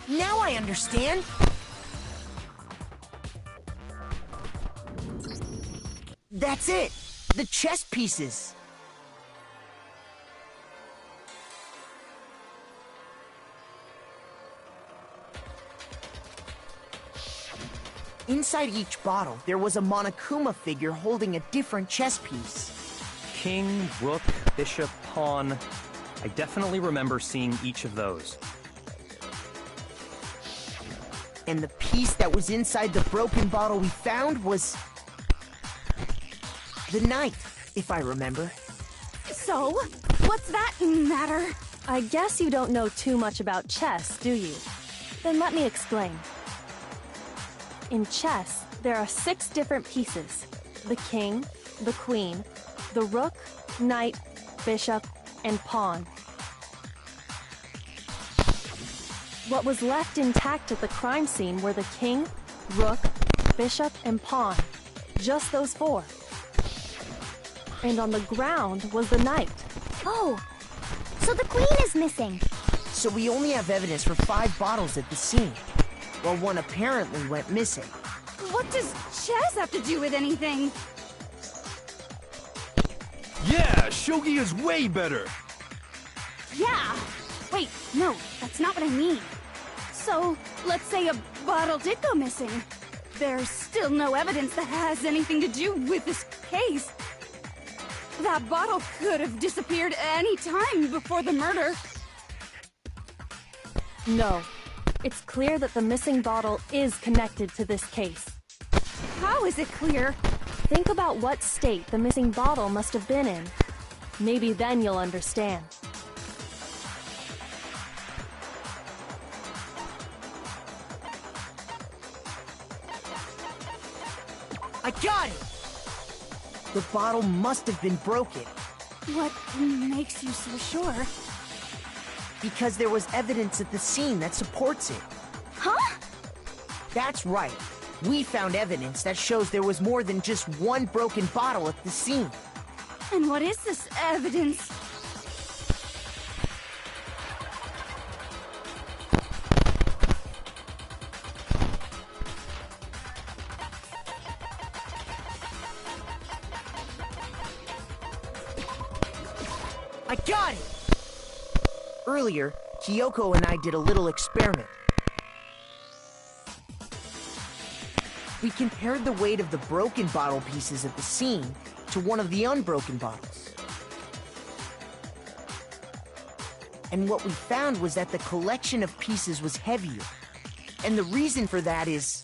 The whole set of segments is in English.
Now I understand! That's it! The chess pieces! Inside each bottle, there was a Monokuma figure holding a different chess piece. King, rook, bishop, pawn. I definitely remember seeing each of those. And the piece that was inside the broken bottle we found was... the knight, if I remember. So, what's that matter? I guess you don't know too much about chess, do you? Then let me explain. In chess, there are 6 different pieces. The king, the queen, the rook, knight, bishop, and pawn. What was left intact at the crime scene were the king, rook, bishop, and pawn. Just those 4. And on the ground was the knight. Oh, so the queen is missing. So we only have evidence for 5 bottles at the scene, while one apparently went missing. What does chess have to do with anything? Yeah, shogi is way better. Yeah. Wait, no, that's not what I mean. So, let's say a bottle did go missing. There's still no evidence that has anything to do with this case. That bottle could have disappeared any time before the murder. No. It's clear that the missing bottle is connected to this case. How is it clear? Think about what state the missing bottle must have been in. Maybe then you'll understand. I got it! The bottle must have been broken. What makes you so sure? Because there was evidence at the scene that supports it. Huh? That's right. We found evidence that shows there was more than just one broken bottle at the scene. And what is this evidence? I got it! Earlier, Kyoko and I did a little experiment. We compared the weight of the broken bottle pieces at the scene to one of the unbroken bottles. And what we found was that the collection of pieces was heavier. And the reason for that is...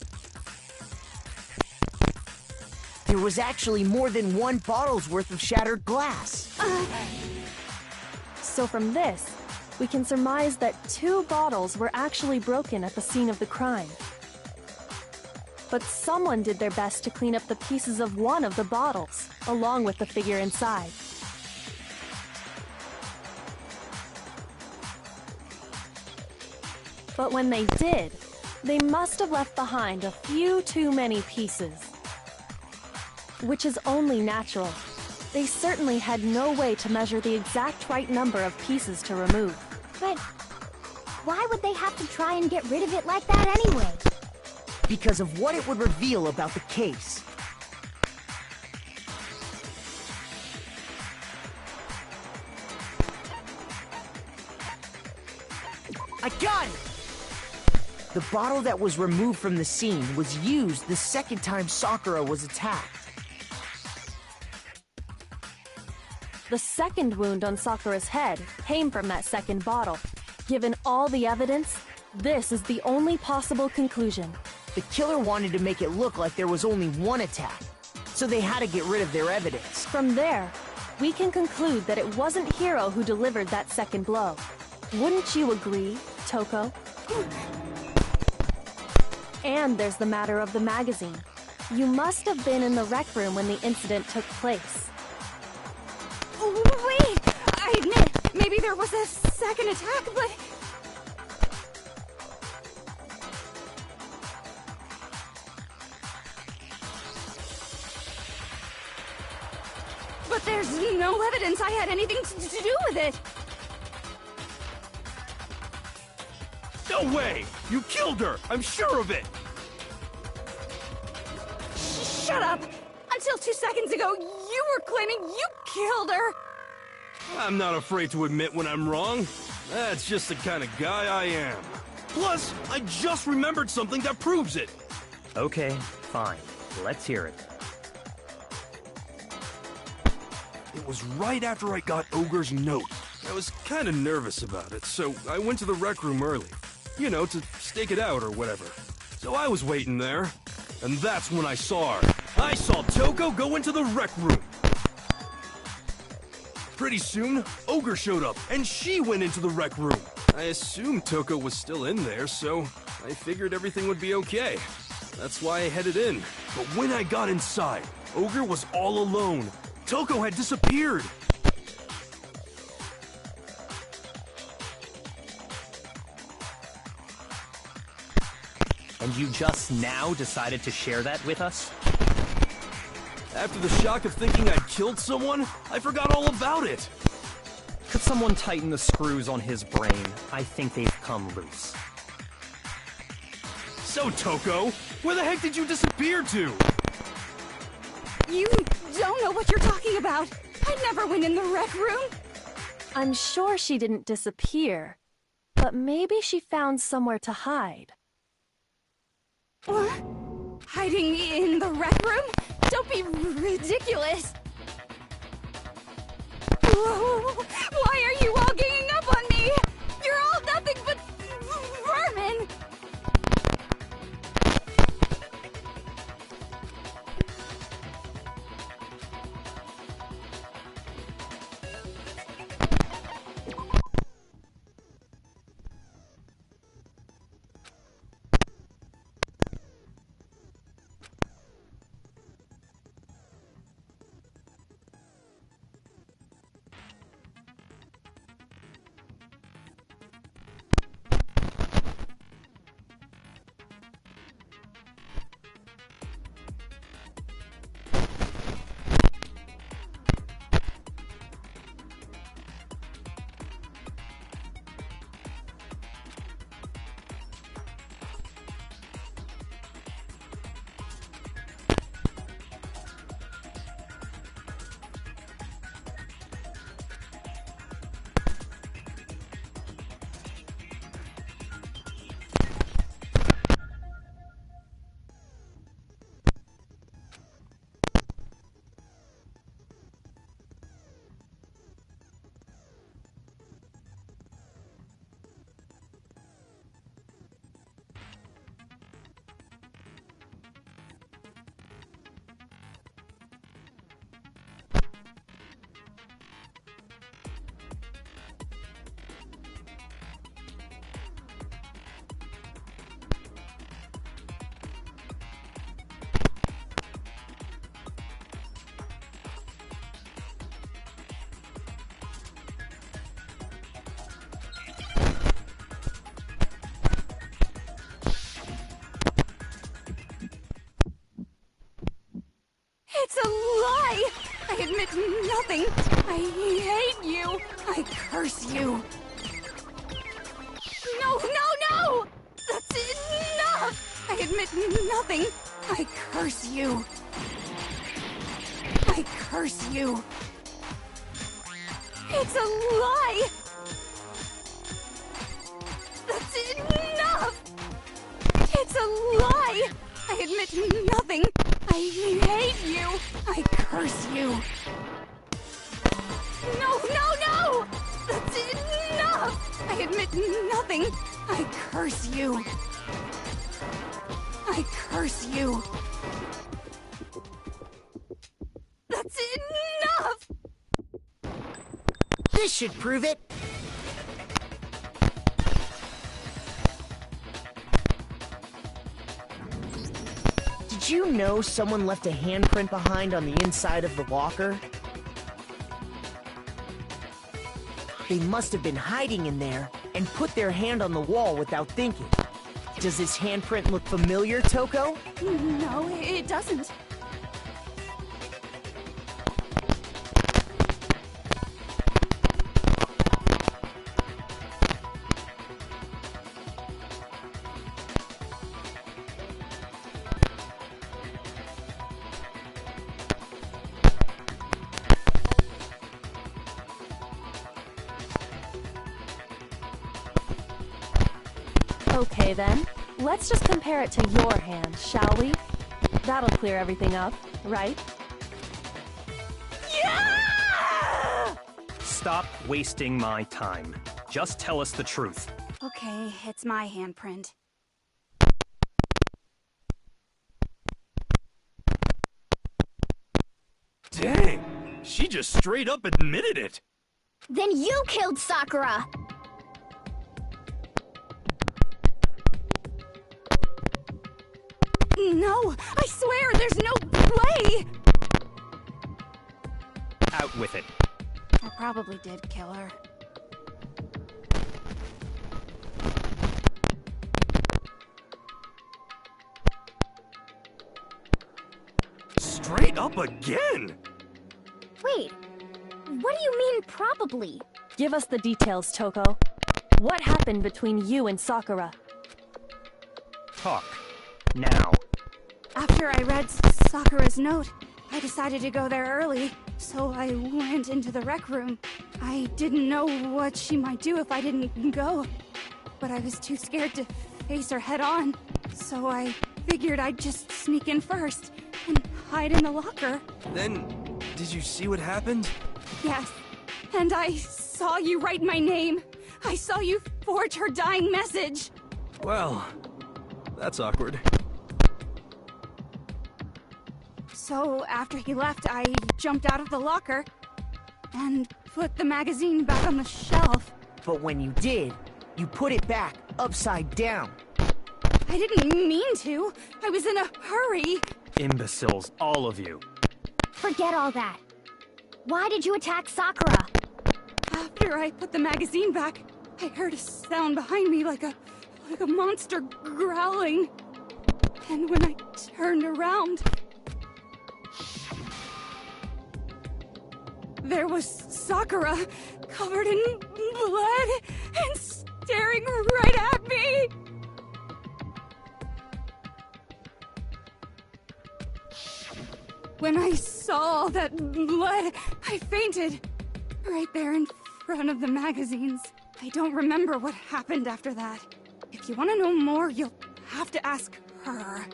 there was actually more than one bottle's worth of shattered glass. So from this, we can surmise that 2 bottles were actually broken at the scene of the crime. But someone did their best to clean up the pieces of one of the bottles, along with the figure inside. But when they did, they must have left behind a few too many pieces. Which is only natural. They certainly had no way to measure the exact right number of pieces to remove. But why would they have to try and get rid of it like that anyway? Because of what it would reveal about the case. I got it! The bottle that was removed from the scene was used the second time Sakura was attacked. The second wound on Sakura's head came from that second bottle. Given all the evidence, this is the only possible conclusion. The killer wanted to make it look like there was only one attack, so they had to get rid of their evidence. From there, we can conclude that it wasn't Hiro who delivered that second blow. Wouldn't you agree, Toko? And there's the matter of the magazine. You must have been in the rec room when the incident took place. Wait! I admit, maybe there was a second attack, but... But there's no evidence I had anything to do with it! No way! You killed her! I'm sure of it! Shut up! Until 2 seconds ago, you were claiming you killed her! I'm not afraid to admit when I'm wrong. That's just the kind of guy I am. Plus, I just remembered something that proves it. Okay, fine. Let's hear it. It was right after I got Ogre's note. I was kind of nervous about it, so I went to the rec room early. You know, to stake it out or whatever. So I was waiting there, and that's when I saw her. I saw Toko go into the rec room. Pretty soon, Ogre showed up, and she went into the rec room. I assumed Toko was still in there, so I figured everything would be okay. That's why I headed in. But when I got inside, Ogre was all alone. Toko had disappeared. And you just now decided to share that with us? After the shock of thinking I'd killed someone, I forgot all about it. Could someone tighten the screws on his brain? I think they've come loose. So, Toko, where the heck did you disappear to? You don't know what you're talking about! I never went in the rec room! I'm sure she didn't disappear, but maybe she found somewhere to hide. What? Hiding in the rec room? Don't be ridiculous! Whoa, why are you all ganging up on me? You're all nothing but vermin! It's a lie! I admit nothing! I hate you! I curse you! No, no, no! That's enough! I admit nothing! I curse you! I curse you! It's a lie! It's a lie! I admit nothing. I hate you. I curse you. No, no, no! That's enough! I admit nothing. I curse you. I curse you. That's enough! This should prove it. Did you know someone left a handprint behind on the inside of the locker? They must have been hiding in there and put their hand on the wall without thinking. Does this handprint look familiar, Toko? No, it doesn't. Okay then, let's just compare it to your hand, shall we? That'll clear everything up, right? Yeah! Stop wasting my time. Just tell us the truth. Okay, it's my handprint. Dang! She just straight up admitted it! Then you killed Sakura! No, I swear there's no way! Out with it. I probably did kill her. Straight up again! Wait, what do you mean probably? Give us the details, Toko. What happened between you and Sakura? Talk. Now. After I read Sakura's note, I decided to go there early, so I went into the rec room. I didn't know what she might do if I didn't go, but I was too scared to face her head on, so I figured I'd just sneak in first and hide in the locker. Then, did you see what happened? Yes, and I saw you write my name. I saw you forge her dying message. Well, that's awkward. So after he left, I jumped out of the locker and put the magazine back on the shelf. But when you did, you put it back upside down. I didn't mean to. I was in a hurry. Imbeciles, all of you. Forget all that. Why did you attack Sakura? After I put the magazine back, I heard a sound behind me like a monster growling. And when I turned around, there was Sakura, covered in blood and staring right at me. When I saw all that blood, I fainted. Right there in front of the magazines. I don't remember what happened after that. If you want to know more, you'll have to ask her.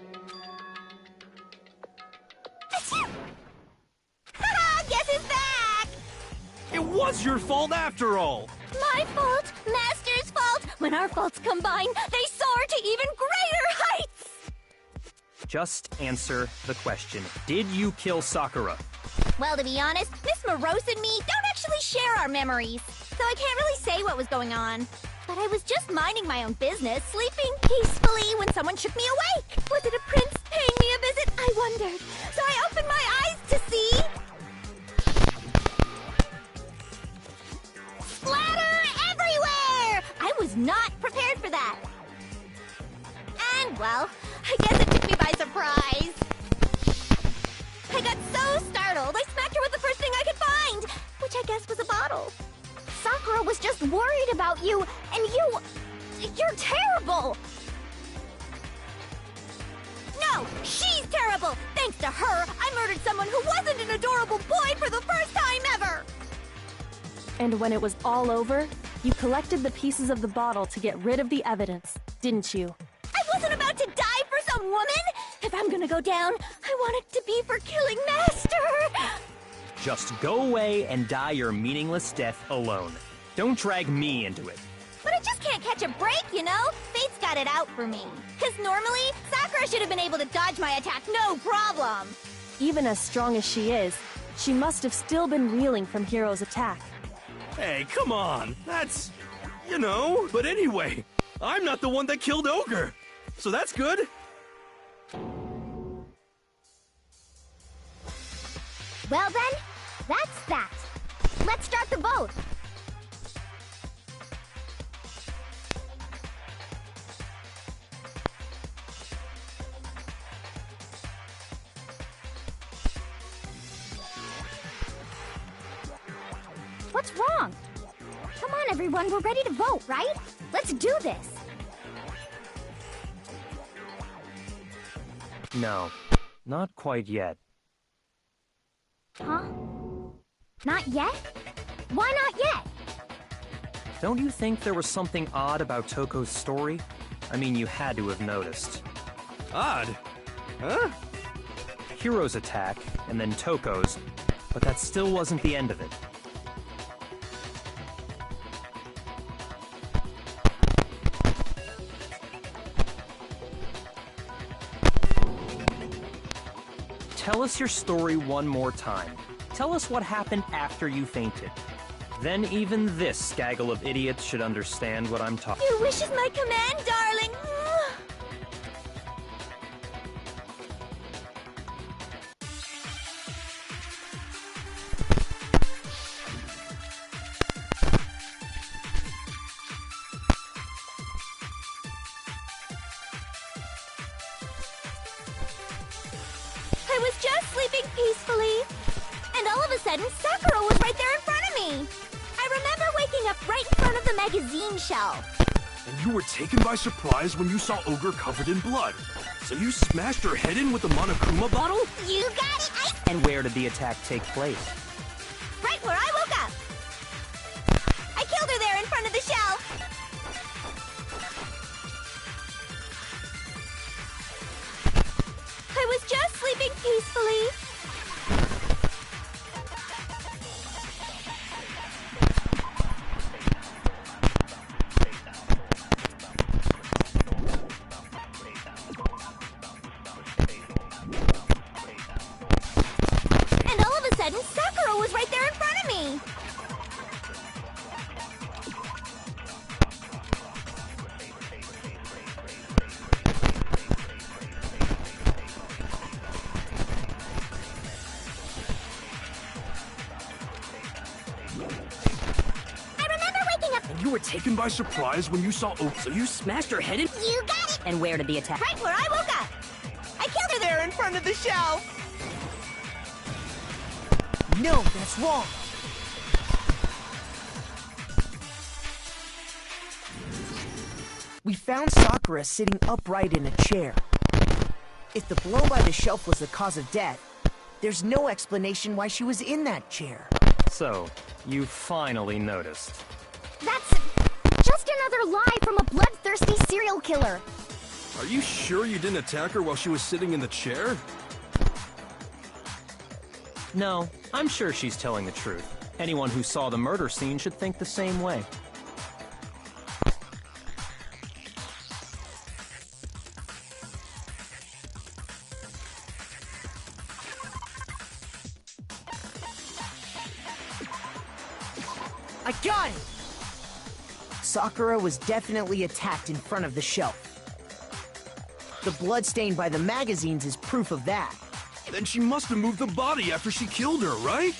Guess who's back? It was your fault after all! My fault, Master's fault. When our faults combine, they soar to even greater heights. Just answer the question. Did you kill Sakura? Well, to be honest, Miss Morose and me don't actually share our memories, so I can't really say what was going on. But I was just minding my own business, sleeping peacefully when someone shook me awake. Was it a prince paying me a visit? I wondered. So I opened my eyes to see... splatter everywhere! I was not prepared for that. And, well, I guess it took me by surprise. I got so startled, I smacked her with the first thing I could find, which I guess was a bottle. Sakura was just worried about you, and you're terrible! No, she's terrible! Thanks to her, I murdered someone who wasn't an adorable boy for the first time ever! And when it was all over, you collected the pieces of the bottle to get rid of the evidence, didn't you? I wasn't about to die woman. If I'm gonna go down, I want it to be for killing Master. Just go away and die your meaningless death alone. Don't drag me into it. But I just can't catch a break, you know? Fate's got it out for me. Cause normally, Sakura should have been able to dodge my attack, no problem. Even as strong as she is, she must have still been reeling from Hiro's attack. Hey, come on. That's... you know. But anyway, I'm not the one that killed Ogre. So that's good. Well then, that's that. Let's start the vote. What's wrong? Come on, everyone, we're ready to vote, right? Let's do this. No, not quite yet. Huh? Not yet? Why not yet? Don't you think there was something odd about Toko's story? I mean, you had to have noticed. Odd? Huh? Hiro's attack, and then Toko's, but that still wasn't the end of it. Tell us your story one more time. Tell us what happened after you fainted. Then even this gaggle of idiots should understand what I'm talking about. Your wish is my command, darling. I was just sleeping peacefully, and all of a sudden, Sakura was right there in front of me. I remember waking up right in front of the magazine shelf. And you were taken by surprise when you saw Ogre covered in blood. So you smashed her head in with the Monokuma bottle? You got it, And where did the attack take place? right where I woke up. I killed her there in front of the shelf. I was just sleeping peacefully. And all of a sudden, Sakura was right there in front of me. I remember waking up. And you were taken by surprise when you saw Ogre. So you smashed her head in? You got it. And where did the attack? Right where I woke up. I killed her there in front of the shelf. No, that's wrong. We found Sakura sitting upright in a chair. If the blow by the shelf was the cause of death, there's no explanation why she was in that chair. So, you finally noticed. That's just another lie from a bloodthirsty serial killer. Are you sure you didn't attack her while she was sitting in the chair? No, I'm sure she's telling the truth. Anyone who saw the murder scene should think the same way. I got it! Sakura was definitely attacked in front of the shelf. The blood stain by the magazines is proof of that. Then she must have moved the body after she killed her, right?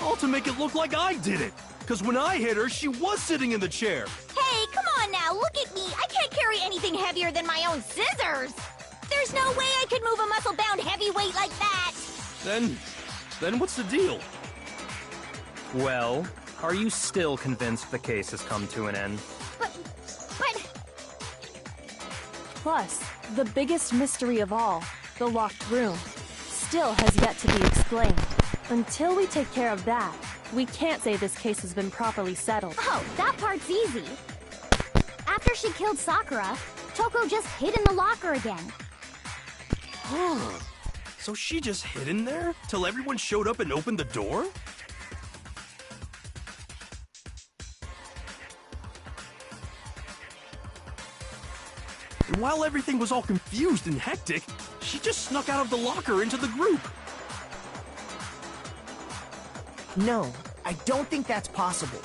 All to make it look like I did it. Because when I hit her, she was sitting in the chair. Hey, come on now, look at me. I can't carry anything heavier than my own scissors. There's no way I could move a muscle-bound heavyweight like that. Then what's the deal? Well, are you still convinced the case has come to an end? But... Plus, the biggest mystery of all, the locked room, still has yet to be explained. Until we take care of that, we can't say this case has been properly settled. Oh, that part's easy. After she killed Sakura, Toko just hid in the locker again. So she just hid in there till everyone showed up and opened the door? And while everything was all confused and hectic, she just snuck out of the locker into the group. No, I don't think that's possible.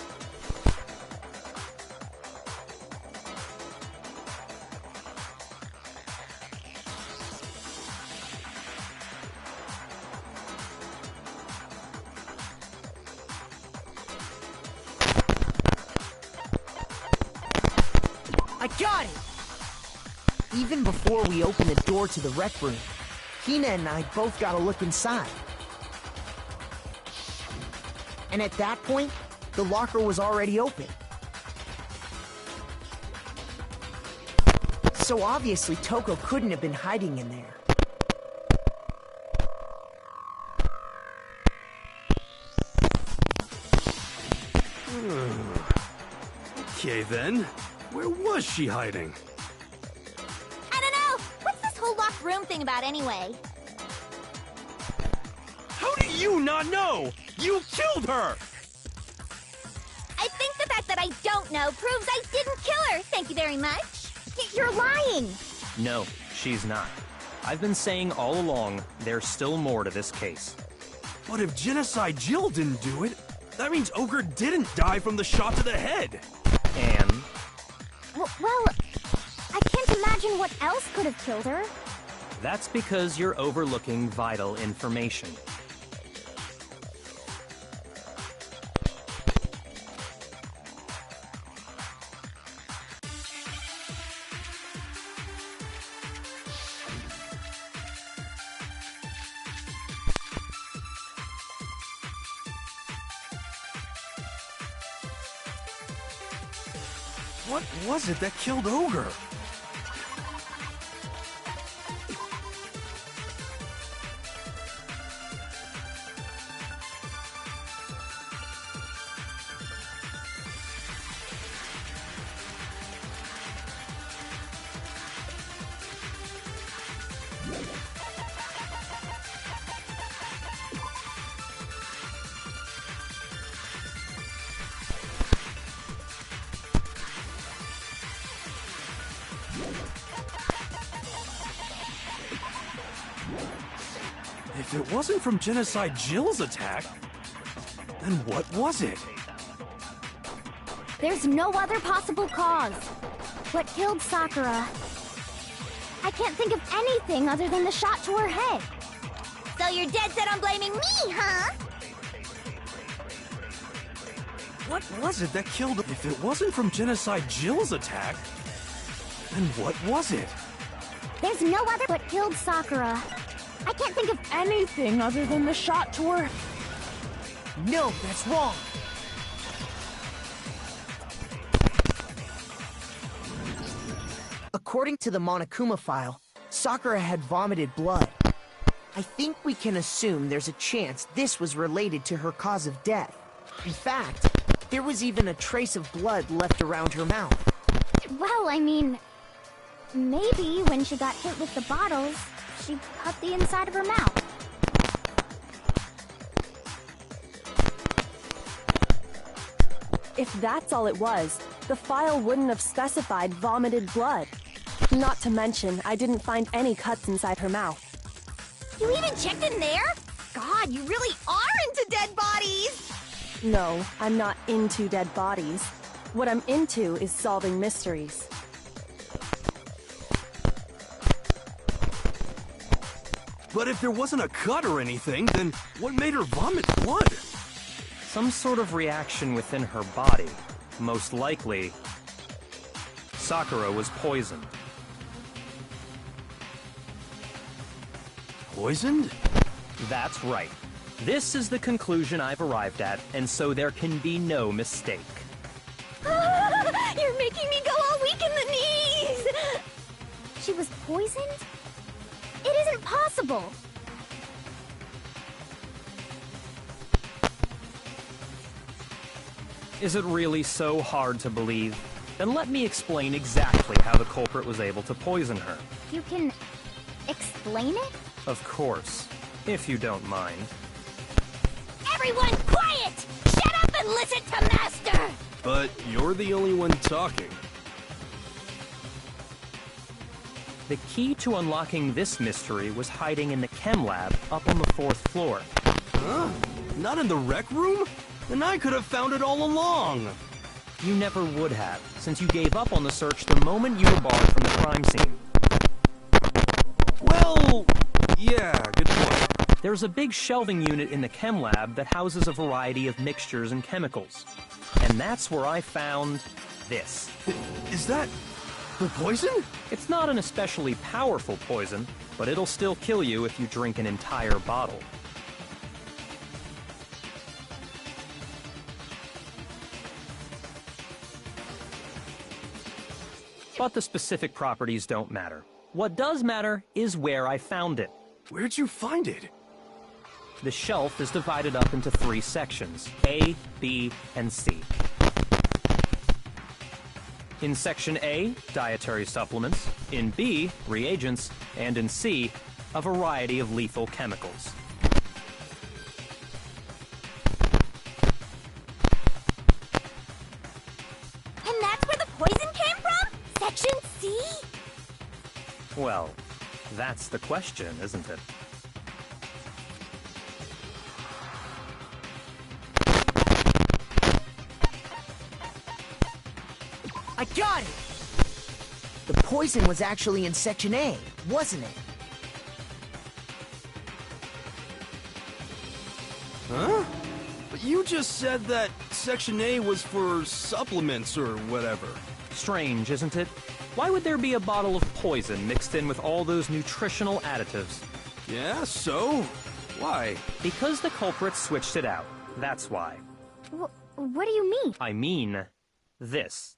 I got it! Even before we open the door to the rec room, Hina and I both got a look inside. And at that point, the locker was already open. So obviously Toko couldn't have been hiding in there. Okay then, where was she hiding? I don't know! What's this whole locked room thing about anyway? How do you not know? You killed her! I think the fact that I don't know proves I didn't kill her! Thank you very much! You're lying! No, she's not. I've been saying all along, there's still more to this case. But if Genocide Jill didn't do it, that means Ogre didn't die from the shot to the head. And Well, I can't imagine what else could have killed her. that's because you're overlooking vital information. What was it that killed Ogre? If it wasn't from Genocide Jill's attack, then what was it? There's no other possible cause. What killed Sakura? I can't think of anything other than the shot to her head. So you're dead set on blaming me, huh? What was it that killed... If it wasn't from Genocide Jill's attack, then what was it? There's no other what killed Sakura. I can't think of Anything other than the shot to her. No, that's wrong! According to the Monokuma file, Sakura had vomited blood. I think we can assume there's a chance this was related to her cause of death. In fact, there was even a trace of blood left around her mouth. Well, I mean, maybe when she got hit with the bottles, she cut the inside of her mouth. If that's all it was, the file wouldn't have specified vomited blood. Not to mention, I didn't find any cuts inside her mouth. You even checked in there? God, you really are into dead bodies! No, I'm not into dead bodies. What I'm into is solving mysteries. But if there wasn't a cut or anything, then what made her vomit blood? Some sort of reaction within her body. Most likely, Sakura was poisoned. Poisoned? That's right. This is the conclusion I've arrived at, and so there can be no mistake. You're making me go all weak in the knees! She was poisoned? It isn't possible! Is it really so hard to believe? Then let me explain exactly how the culprit was able to poison her. You can explain it? Of course, if you don't mind. Everyone quiet! Shut up and listen to Master! But you're the only one talking. The key to unlocking this mystery was hiding in the chem lab up on the 4th floor. Huh? Not in the rec room? Then I could have found it all along. You never would have, since you gave up on the search the moment you were barred from the crime scene. Well, yeah, good point. There's a big shelving unit in the chem lab that houses a variety of mixtures and chemicals. And that's where I found this. Is that the poison? It's not an especially powerful poison, but it'll still kill you if you drink an entire bottle. But the specific properties don't matter. What does matter is where I found it. Where'd you find it? The shelf is divided up into 3 sections, A, B, and C. In Section A, dietary supplements. In B, reagents. And in C, a variety of lethal chemicals. And that's where the poison came from? Section C? Well, that's the question, isn't it? I got it! The poison was actually in Section A, wasn't it? Huh? But you just said that Section A was for supplements or whatever. Strange, isn't it? Why would there be a bottle of poison mixed in with all those nutritional additives? Yeah, so? Why? Because the culprit switched it out. That's why. What do you mean? I mean, this.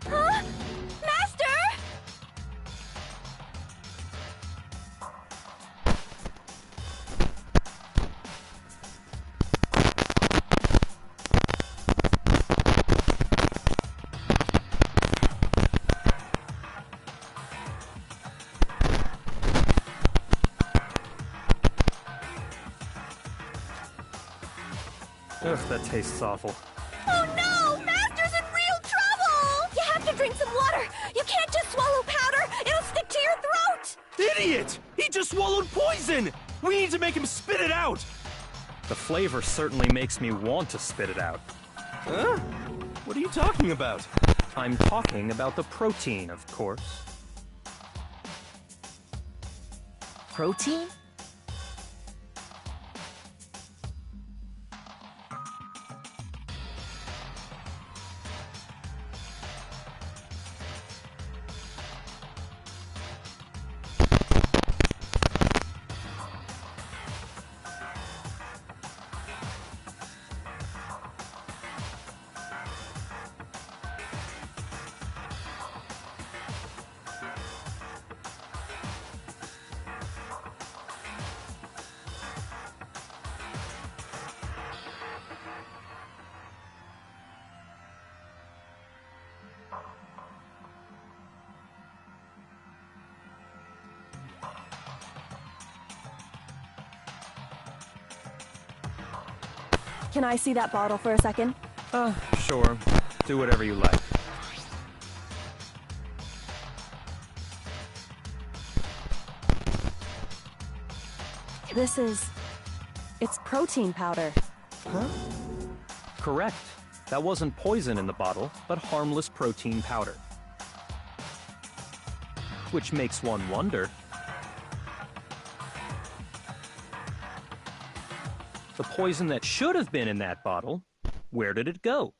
Huh? Master! Ugh, that tastes awful. Oh no! Master's in real trouble! You have to drink some water! You can't just swallow powder! It'll stick to your throat! Idiot! He just swallowed poison! We need to make him spit it out! The flavor certainly makes me want to spit it out. Huh? What are you talking about? I'm talking about the protein, of course. Protein? Can I see that bottle for a second? Sure. Do whatever you like. It's protein powder. Huh? Correct. That wasn't poison in the bottle, but harmless protein powder. Which makes one wonder. The poison that should have been in that bottle, where did it go?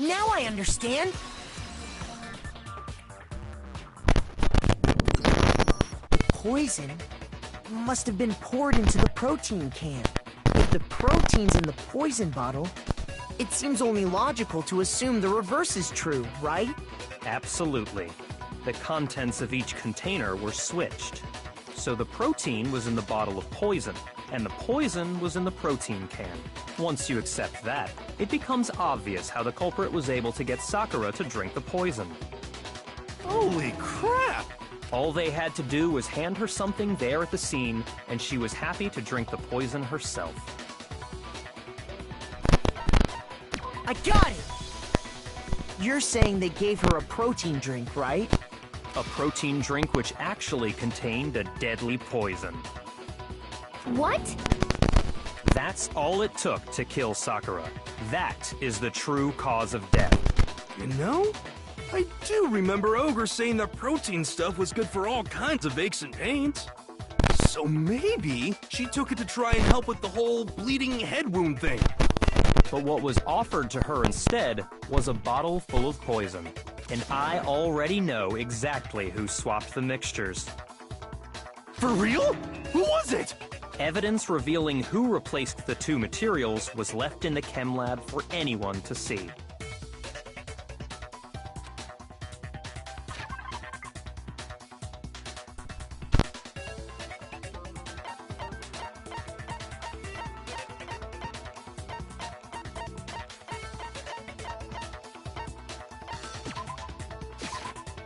Now I understand. Poison must have been poured into the protein can. If the protein's in the poison bottle, it seems only logical to assume the reverse is true, right? Absolutely. The contents of each container were switched. So the protein was in the bottle of poison, and the poison was in the protein can. Once you accept that, it becomes obvious how the culprit was able to get Sakura to drink the poison. Holy crap! All they had to do was hand her something there at the scene, and she was happy to drink the poison herself. I got it! You're saying they gave her a protein drink, right? A protein drink which actually contained a deadly poison. What? That's all it took to kill Sakura. That is the true cause of death. You know, I do remember Ogre saying that protein stuff was good for all kinds of aches and pains. So maybe she took it to try and help with the whole bleeding head wound thing. But what was offered to her instead was a bottle full of poison. And I already know exactly who swapped the mixtures. For real? Who was it? Evidence revealing who replaced the two materials was left in the chem lab for anyone to see.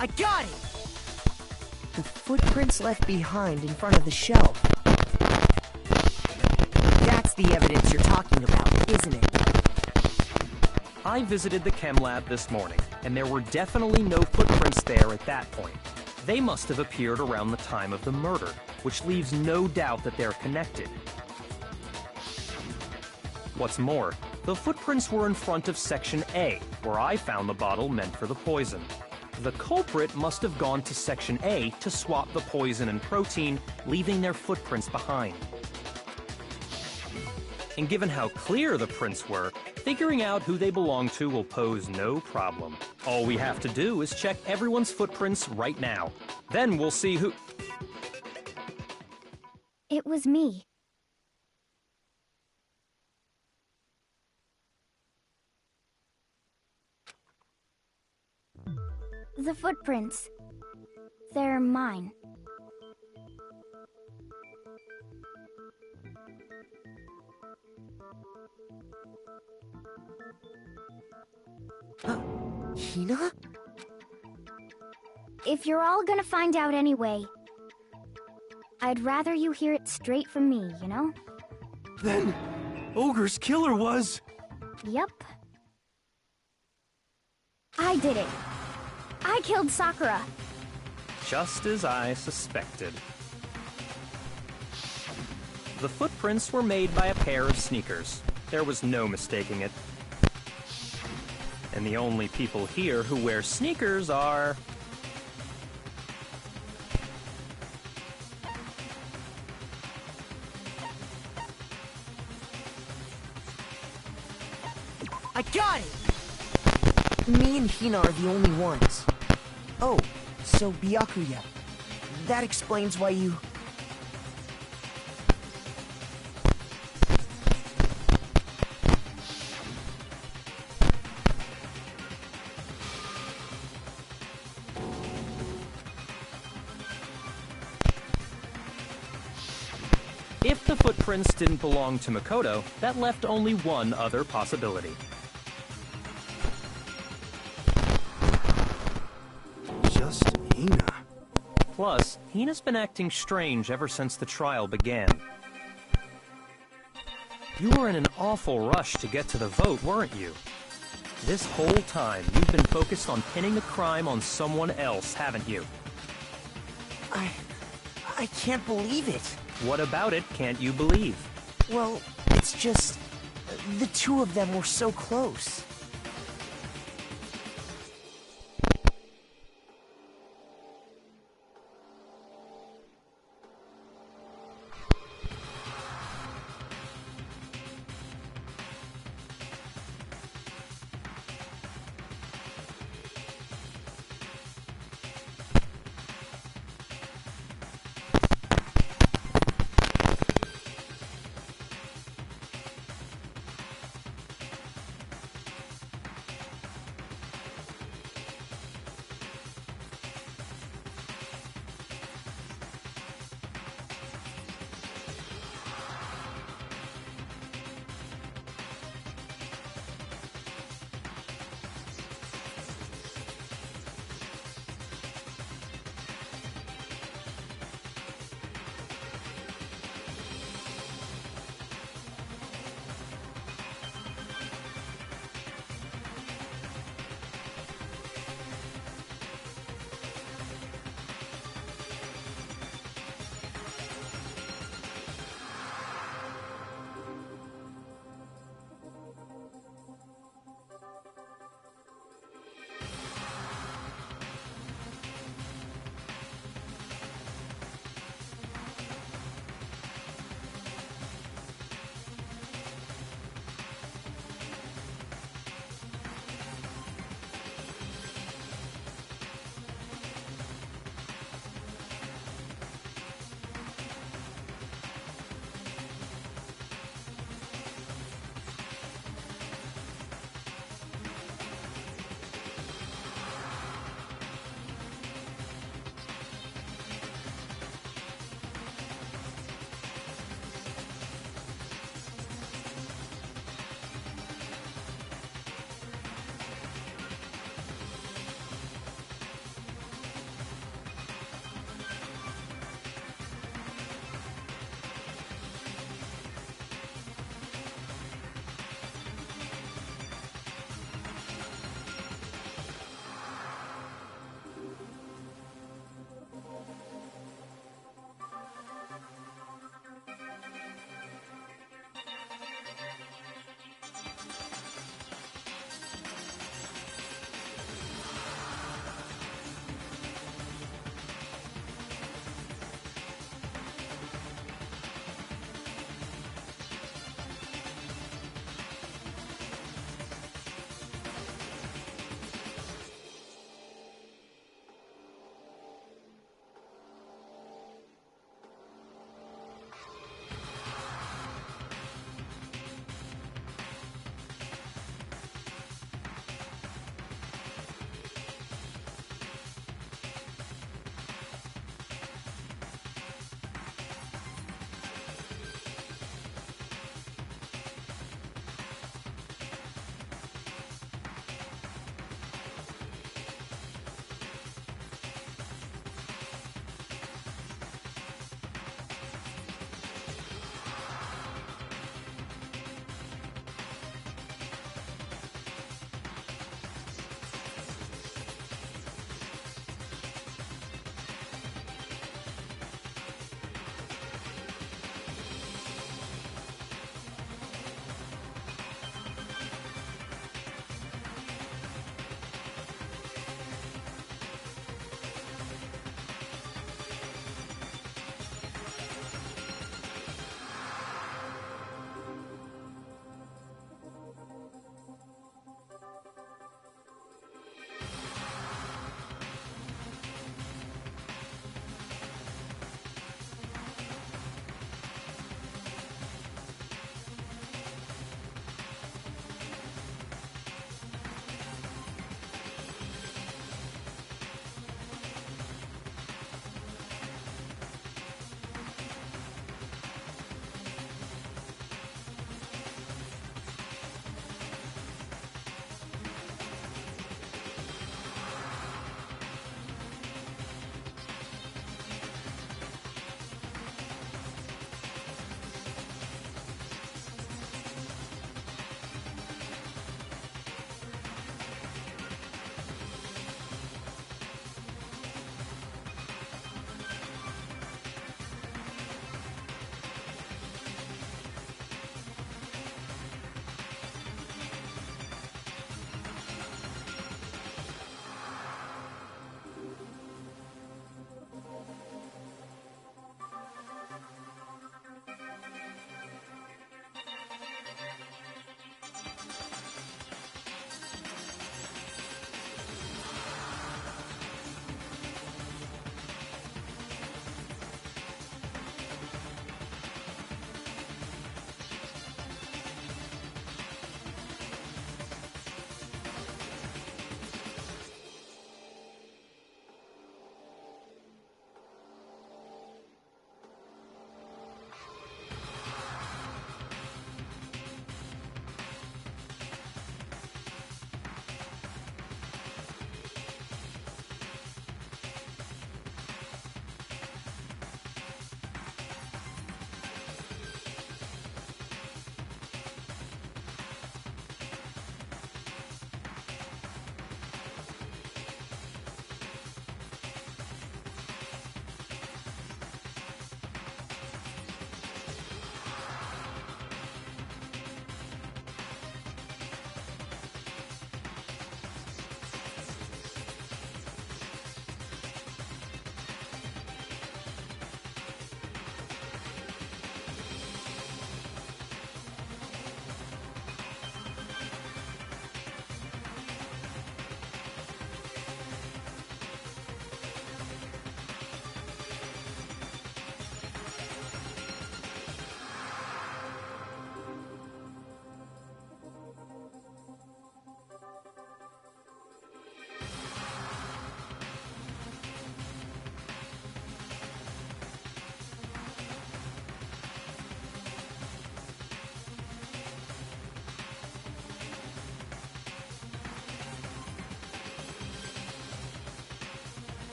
I got it! The footprints left behind in front of the shelf. That's the evidence you're talking about, isn't it? I visited the chem lab this morning, and there were definitely no footprints there at that point. They must have appeared around the time of the murder, which leaves no doubt that they're connected. What's more, the footprints were in front of Section A, where I found the bottle meant for the poison. The culprit must have gone to Section A to swap the poison and protein, leaving their footprints behind. And given how clear the prints were, figuring out who they belong to will pose no problem. All we have to do is check everyone's footprints right now. Then we'll see who... It was me. The footprints. They're mine. Hina? If you're all gonna find out anyway, I'd rather you hear it straight from me, you know? Then, Ogre's killer was... Yep. I did it. I killed Sakura. Just as I suspected. The footprints were made by a pair of sneakers. There was no mistaking it. And the only people here who wear sneakers are... I got it! Me and Hina are the only ones. Oh, so Byakuya. That explains why you... If the footprints didn't belong to Makoto, that left only one other possibility. Just Hina. Plus, Hina's been acting strange ever since the trial began. You were in an awful rush to get to the vote, weren't you? This whole time, you've been focused on pinning the crime on someone else, haven't you? I can't believe it. What about it can't you believe? Well, it's just... the two of them were so close.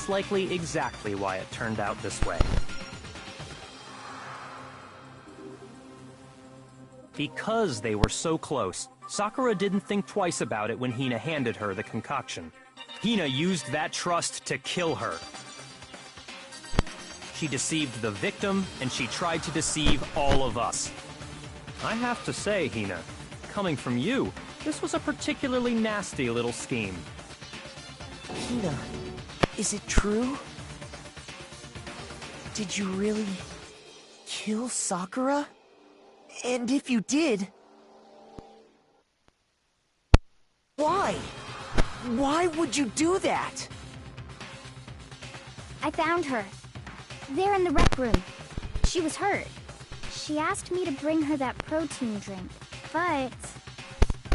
that's likely exactly why it turned out this way. Because they were so close, Sakura didn't think twice about it when Hina handed her the concoction. Hina used that trust to kill her. She deceived the victim, and she tried to deceive all of us. I have to say, Hina, coming from you, this was a particularly nasty little scheme. Hina, is it true? Did you really kill Sakura? And if you did, why? Why would you do that? I found her. There in the rec room. She was hurt. She asked me to bring her that protein drink. But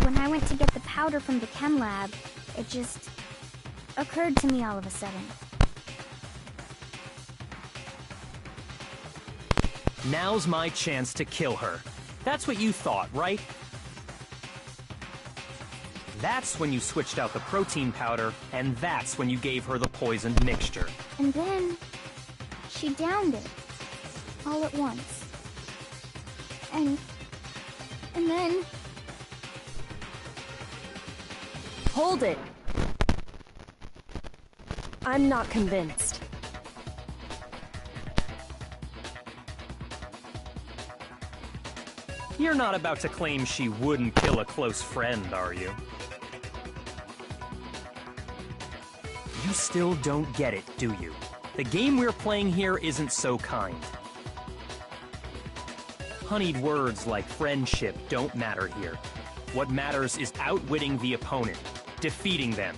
when I went to get the powder from the chem lab, it just occurred to me all of a sudden. Now's my chance to kill her. That's what you thought, right? That's when you switched out the protein powder, and that's when you gave her the poisoned mixture. And then she downed it all at once. And then... Hold it. I'm not convinced. You're not about to claim she wouldn't kill a close friend, are you? You still don't get it, do you? The game we're playing here isn't so kind. Honeyed words like friendship don't matter here. What matters is outwitting the opponent, defeating them.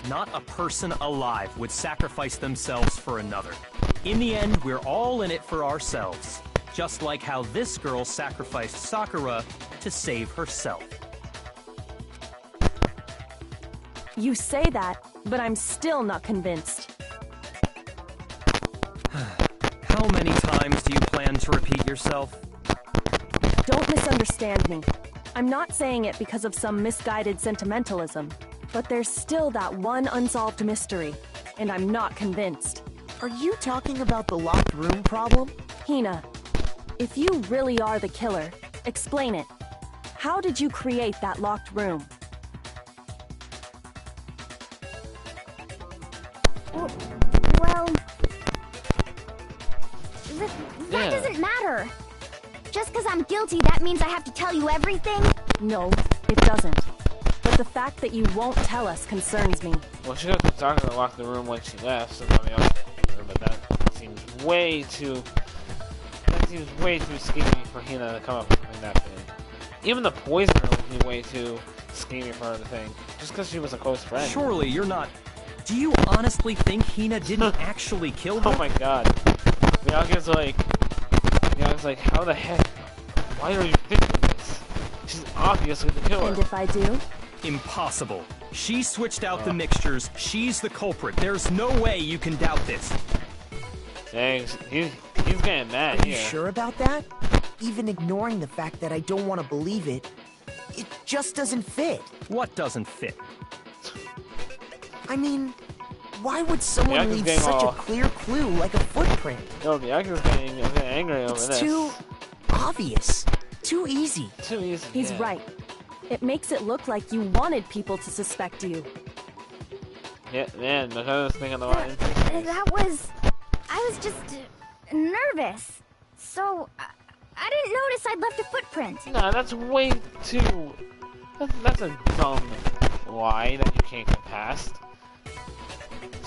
Not a person alive would sacrifice themselves for another. In the end, we're all in it for ourselves. Just like how this girl sacrificed Sakura to save herself. You say that, but I'm still not convinced. How many times do you plan to repeat yourself? Don't misunderstand me. I'm not saying it because of some misguided sentimentalism, but there's still that one unsolved mystery, and I'm not convinced. Are you talking about the locked room problem? Hina, if you really are the killer, explain it. How did you create that locked room? Well... That doesn't matter. Just because I'm guilty, that means I have to tell you everything? No, it doesn't. But the fact that you won't tell us concerns me. Well, she could have talking to lock the room when she left, so nobody else could her, but that seems way too... That seems way too schemy for Hina to come up with something that big. Even the poisoner would be way too schemy for her to think, just because she was a close friend. Surely you're not... Do you honestly think Hina didn't actually kill her? Oh my god. Miyaga's like, how the heck? Why are you thinking this? She's obviously the killer. And if I do? Impossible. She switched out the mixtures. She's the culprit. There's no way you can doubt this. Dang, he's getting mad Are here. you sure about that? Even ignoring the fact that I don't want to believe it, it just doesn't fit. What doesn't fit? I mean, why would someone leave such a clear clue like a footprint? No, Miyaga's getting angry over It's this. too obvious. Too easy. Too easy. He's yeah. right. It makes it look like you wanted people to suspect you. Yeah, man, Miyaga's thinking the right I was just nervous. So, I didn't notice I'd left a footprint. Nah, that's way too... That's a dumb lie that you can't get past.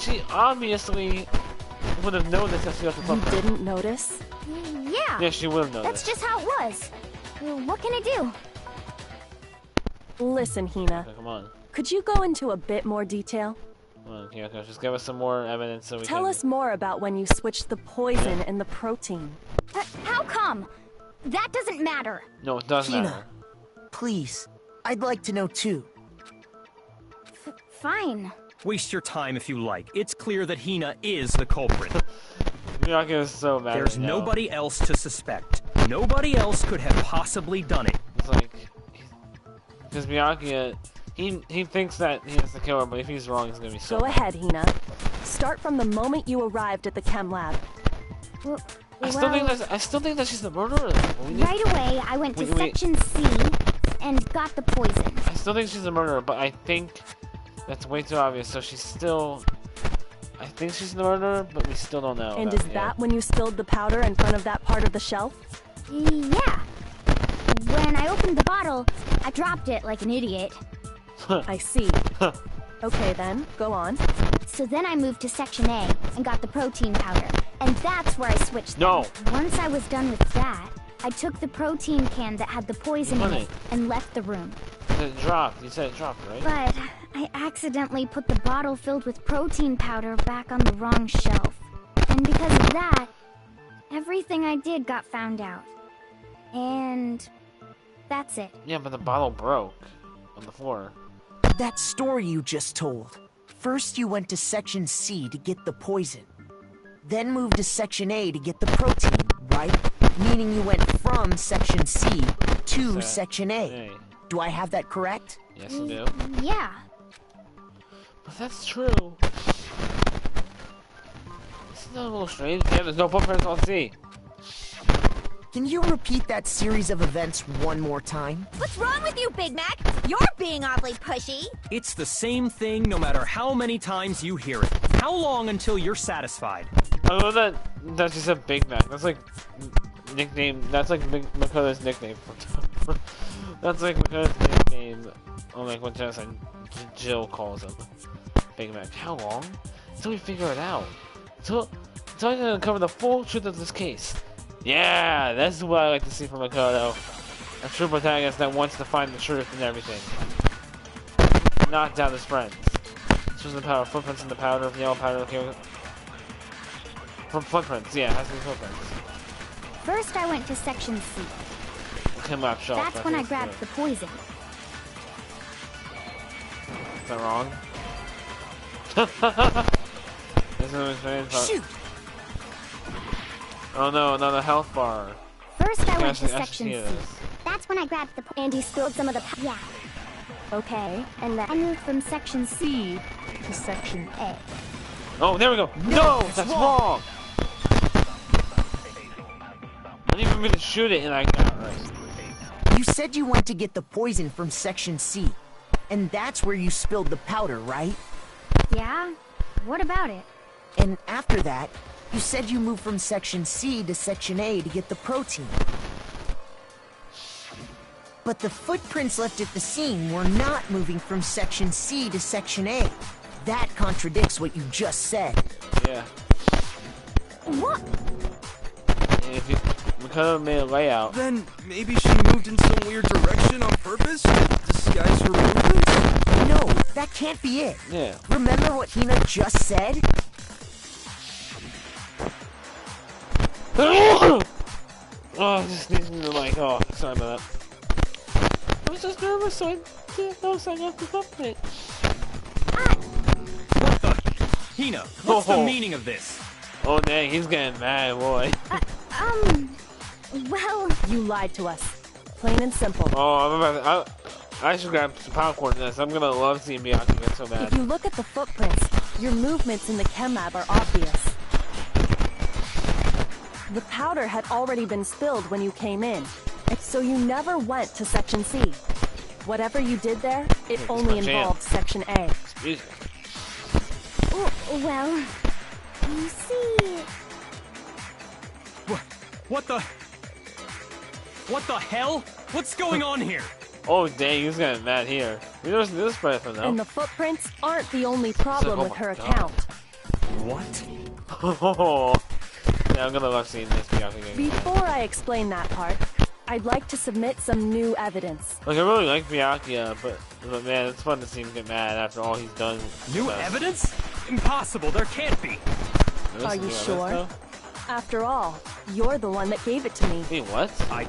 She obviously would have noticed that she left a You footprint. didn't notice? Yeah. Yeah, she would have That's noticed. just how it was. What can I do? Listen, Hina. Okay, come on. Could you go into a bit more detail? Come on, Kyoko, just give us some more evidence so we Tell can... us more about when you switched the poison and the protein. How come? That doesn't matter. No, it does Hina, matter. please. I'd like to know too. Fine. Waste your time if you like. It's clear that Hina is the culprit. Miyake is so mad. There's right now. nobody else to suspect. Nobody else could have possibly done it. It's like, because Miyake, he thinks that he's the killer, but if he's wrong, he's gonna be so Go mad. ahead, Hina. Start from the moment you arrived at the chem lab. Well, I still think that she's the murderer. right away, I went to Wait. Section C and got the poison. I still think she's the murderer, but I think that's way too obvious. So she's still. I think she's the murderer, but we still don't know. And is that when you spilled the powder in front of that part of the shelf? Yeah. When I opened the bottle, I dropped it like an idiot. I see. Okay then, go on. So then I moved to Section A and got the protein powder. And that's where I switched No. them. Once I was done with that, I took the protein can that had the poison in it and left the room. It dropped. You said it dropped, right? But I accidentally put the bottle filled with protein powder back on the wrong shelf. And because of that, everything I did got found out. And that's it. Yeah, but the bottle broke on the floor. That story you just told. First you went to Section C to get the poison. Then moved to Section A to get the protein, right? Meaning you went from Section C to Section A. Hey. Do I have that correct? Yes, you do. Yeah. But that's true. Isn't that a little strange? Yeah, there's no footprints on C. Can you repeat that series of events one more time? What's wrong with you, Big Mac? You're being awfully pushy. It's the same thing no matter how many times you hear it. How long until you're satisfied? I love that she said Big Mac. That's like nickname. That's like Makoto's nickname. That's like Makoto's nickname. Oh, like when Jill calls him Big Mac. How long? Until we figure it out. Until I can uncover the full truth of this case. Yeah, that's what I like to see from Makoto. A true protagonist that wants to find the truth in everything. Not doubt his friends. Choosing the power, footprints in the powder, yellow powder, okay. From footprints, yeah, it has to be footprints. First, I went to Section C. Chem lab shelf. That's when I grabbed the poison. Is that wrong? Shoot! Oh no, another health bar. First, I went to I should Section hear C. this. That's when I grabbed the Andy spilled some of the yeah. Okay, And then I moved from Section C to Section A. Oh, there we go. No, that's wrong. I didn't even mean to shoot it, and I got it right. You said you went to get the poison from Section C. And that's where you spilled the powder, right? Yeah? What about it? And after that, you said you moved from Section C to Section A to get the protein. But the footprints left at the scene were not moving from Section C to Section A. That contradicts what you just said. Yeah. What? And if you Makoto made a layout. Then maybe she moved in some weird direction on purpose to disguise her movements? No, that can't be it. Yeah. Remember what Hina just said? Oh, I just need to like, oh, sorry about that. I was just nervous, so I didn't know so I left the footprint. What the? Hina, what's the Oh. meaning of this? Oh dang, he's getting mad, boy. Well, you lied to us. Plain and simple. Oh, I'm about to, I should grab some popcorn in this. I'm gonna love seeing Miyake get so mad. If you look at the footprints, your movements in the chem lab are obvious. The powder had already been spilled when you came in, so you never went to Section C. Whatever you did there, it only my jam. involved Section A. Music. well, you see... What the? What the hell? What's going on here? Oh dang, he's getting mad here. We don't do this by them And though. the footprints aren't the only problem Oh with my her God. account. What? Yeah, I'm gonna love seeing this Miyake getting mad. Before I explain that part, I'd like to submit some new evidence. Like I really like Miyake, but man, it's fun to see him get mad after all he's done. New evidence? Impossible. There can't be. Are you sure? After all, you're the one that gave it to me. Wait, what? I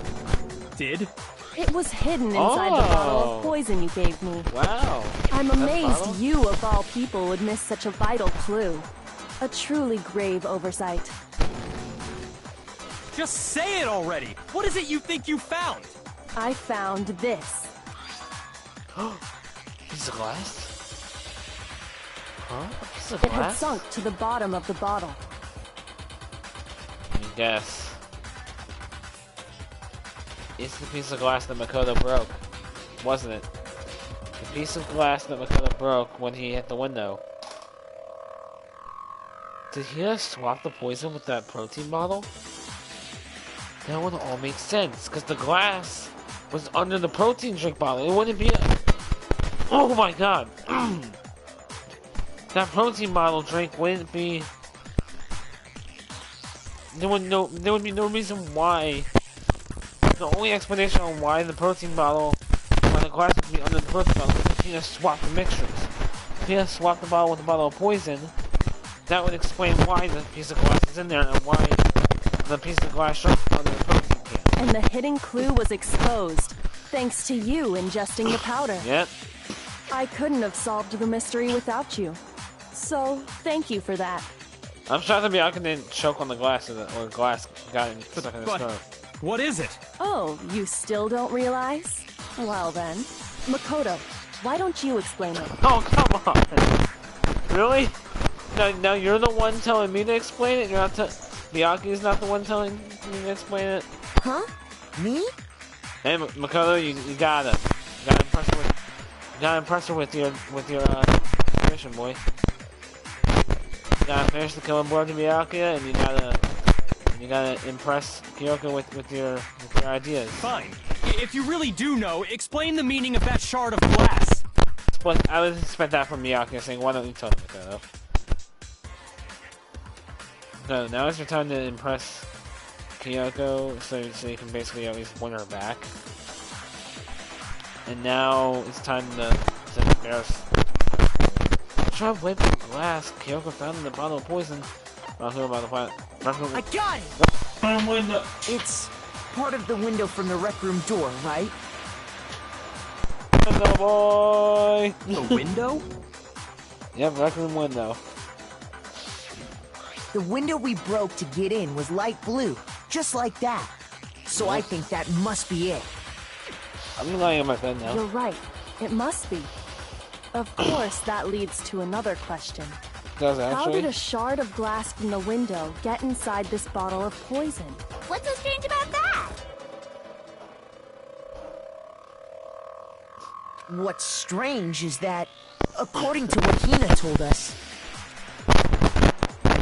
did. It was hidden inside the bottle Oh. of poison you gave me. Wow. I'm That amazed bottle? you, of all people, would miss such a vital clue. A truly grave oversight. Just say it already! What is it you think you found? I found this. Piece of glass? Huh? A piece of It had glass? sunk to the bottom of the bottle. Let me guess. It's the piece of glass that Makoto broke, wasn't it? The piece of glass that Makoto broke when he hit the window. Did he just swap the poison with that protein bottle? That would all make sense, because the glass was under the protein drink bottle. It wouldn't be a... Oh my god! That protein bottle drink wouldn't be... There would be no reason why... The only explanation on why the protein bottle, why the glass would be under the protein bottle, is if he just swapped the mixtures. If he just swapped the bottle with a bottle of poison, that would explain why the piece of glass is in there and why the piece of glass shot under the protein can. And the hidden clue was exposed, thanks to you ingesting the powder. Yep. I couldn't have solved the mystery without you. So, thank you for that. I'm shocked that Miyako didn't choke on the glass or glass got stuck in his But throat. what is it? Oh, you still don't realize? Well then, Makoto, why don't you explain it? Oh, come on! Really? Now you're the one telling me to explain it? You're not Miyake's not the one telling me to explain it? Huh? Me? Hey, Makoto, you gotta impress her with your mission, boy. You gotta finish the killing blow to Miyake, and you gotta impress Kyoko with your ideas. Fine. If you really do know, explain the meaning of that shard of glass. But I would expect that from Miyake, saying, "Why don't you tell me, Makoto?" No, now is your time to impress Kyoko, so you can basically at least win her back. And now it's time to embarrass. Try to wipe the glass Kyoko found in the bottle of poison. Not sure about the planet. I got it! It's part of the window from the rec room door, right? Window boy! The window? Yep, rec room window. The window we broke to get in was light blue, just like that. So I think that must be it. I'm lying in my bed now. You're right. It must be. Of course, that leads to another question. Does How actually? did a shard of glass from the window get inside this bottle of poison? What's so strange about that? What's strange is that, according to what Hina told us,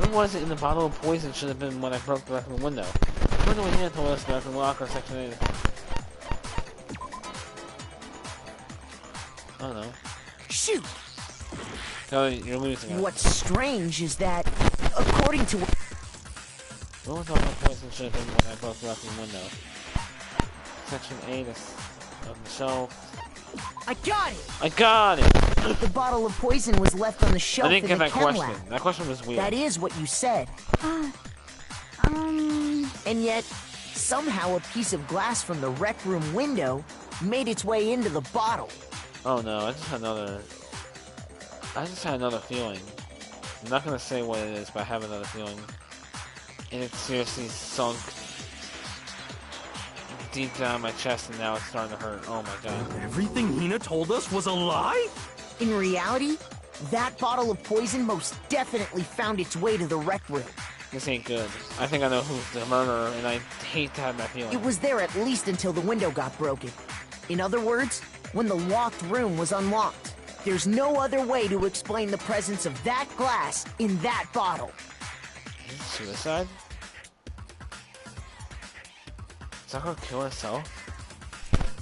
When was it in the bottle of poison should have been when I broke the rec room window? When we had told us the rec room locker section 8. I don't know. shoot! No, you're losing it. What's strange is that, according to When was all the poison should have been when I broke the rec room window? Section 8 of the shelf. I got it! I got it! The bottle of poison was left on the I shelf didn't in get the that chem question. lab. That question was weird. That is what you said. And yet, somehow a piece of glass from the rec room window made its way into the bottle. Oh no, I just had another feeling. I'm not gonna say what it is, but I have another feeling. And it's seriously sunk deep down my chest and now it's starting to hurt. Oh my god. Everything Hina told us was a lie? In reality, that bottle of poison most definitely found its way to the rec room. This ain't good. I think I know who's the murderer and I hate to have that feeling. It was there at least until the window got broken. In other words, when the locked room was unlocked. There's no other way to explain the presence of that glass in that bottle. Is it suicide? Is that gonna kill herself?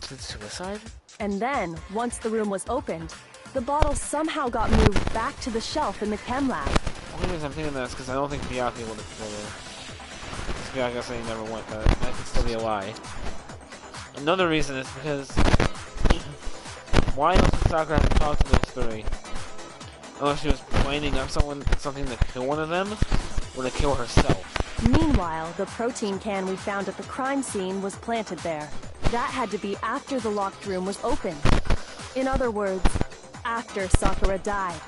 Is it suicide? And then, once the room was opened, the bottle somehow got moved back to the shelf in the chem lab. The only reason I'm thinking that is because I don't think Miyake would have killed her. Because Miyake said he never went that. That could still be a lie. Another reason is because why else would Sakura have to talk to those three? Unless she was planning up something to kill one of them, or to kill herself. Meanwhile, the protein can we found at the crime scene was planted there. That had to be after the locked room was open. In other words, after Sakura died.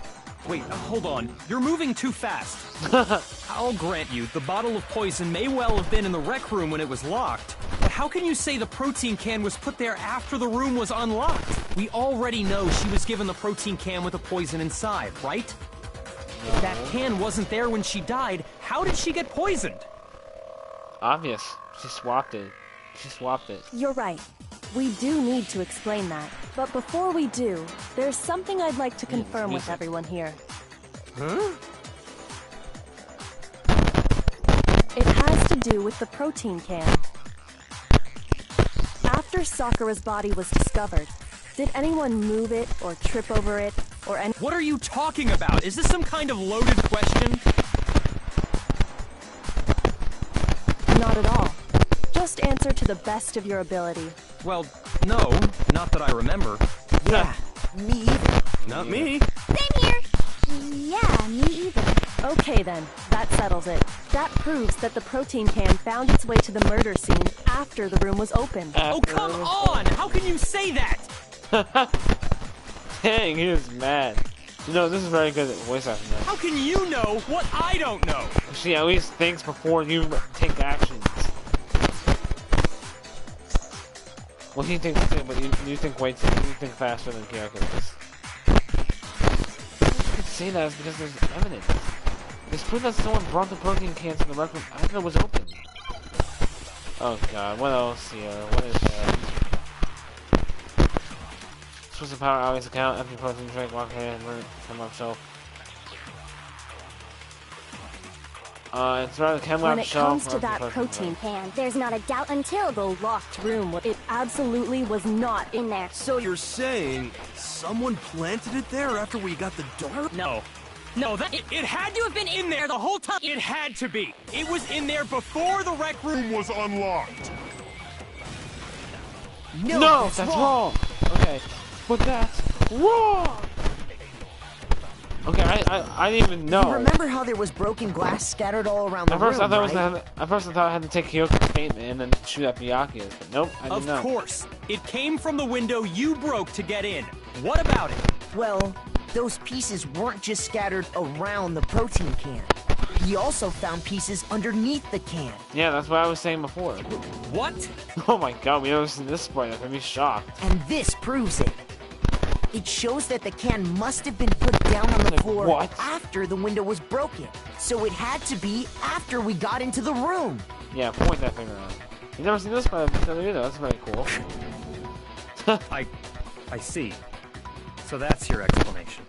Wait, hold on. You're moving too fast. I'll grant you, the bottle of poison may well have been in the rec room when it was locked. But how can you say the protein can was put there after the room was unlocked? We already know she was given the protein can with the poison inside, right? If that can wasn't there when she died, how did she get poisoned? Obvious. She swapped it. She swapped it. You're right. We do need to explain that. But before we do, there's something I'd like to confirm with everyone here. Huh? It has to do with the protein can. After Sakura's body was discovered, did anyone move it or trip over it or any— What are you talking about? Is this some kind of loaded question? Not at all. Just answer to the best of your ability. Well, no, not that I remember. Yeah, me either. Not me. Same here. Yeah, me either. Okay then, that settles it. That proves that the protein can found its way to the murder scene after the room was open. Oh, come on! How can you say that? Dang, he was mad. You know, this is very good at voice acting. Though. How can you know what I don't know? She at least thinks before you take actions. Well, he thinks too, but you think way too. You think faster than Kyoko does. You could say that is because there's evidence. There's proof that someone brought the protein can to the rec room after it was open. Oh god, what else here? What is that? Supposed to power Ali's account, empty protein drink, walk ahead, and come up shelf. It's around the chem lab When it shelf. comes to that protein can, there's not a doubt until the locked room. It absolutely was not in there. So you're saying someone planted it there after we got the door? No. No, it had to have been in there the whole time. It had to be. It was in there before the rec room was unlocked. No, that's wrong. Okay, but that's wrong. Okay, I didn't even know. You remember how there was broken glass scattered all around the room, I thought right? at first I thought I had to take Kyoko's statement and then shoot at Byakuya's, but nope, I did not. Of course. It came from the window you broke to get in. What about it? Well, those pieces weren't just scattered around the protein can. He also found pieces underneath the can. Yeah, that's what I was saying before. What? Oh my god, we never seen this sprite. I'm gonna be shocked. And this proves it. It shows that the can must have been put down on the floor what? after the window was broken. So it had to be after we got into the room. Yeah, point that finger out. You never seen this sprite either. That's very cool. I see. So that's your explanation.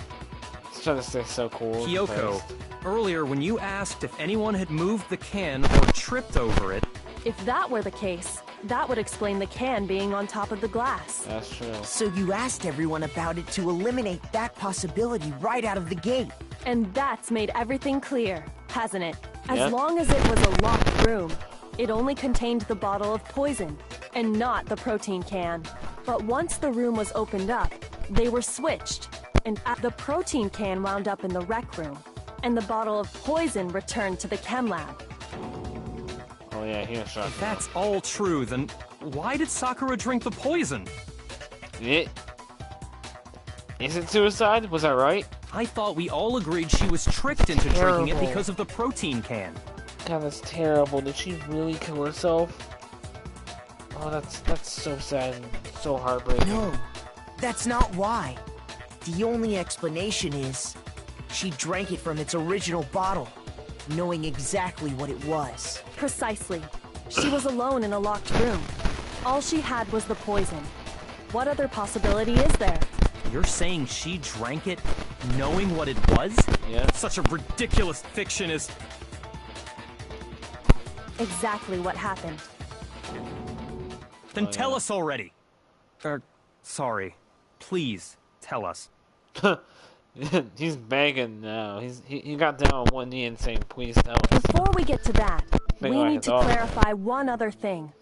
It's trying to stay so cool. Kyoko, earlier when you asked if anyone had moved the can or tripped over it... If that were the case, that would explain the can being on top of the glass. That's true. So you asked everyone about it to eliminate that possibility right out of the gate. And that's made everything clear, hasn't it? As Yep. long as it was a locked room, it only contained the bottle of poison, and not the protein can. But once the room was opened up, they were switched, and the protein can wound up in the rec room, and the bottle of poison returned to the chem lab. Oh yeah, he was shocked. If that's all true, then why did Sakura drink the poison? Is it suicide? Was that right? I thought we all agreed she was tricked into drinking it Terrible. because of the protein can. God, that's terrible. Did she really kill herself? Oh, that's so sad and so heartbreaking. No, that's not why. The only explanation is she drank it from its original bottle, knowing exactly what it was. Precisely. She was alone in a locked room. All she had was the poison. What other possibility is there? You're saying she drank it knowing what it was? Yeah. Such a ridiculous fiction is... Exactly what happened. Then tell us already. Sorry. Please, tell us. He's begging now. He got down on one knee and saying, "Please tell us." Before we get to that, Think we like need it's to all- clarify one other thing.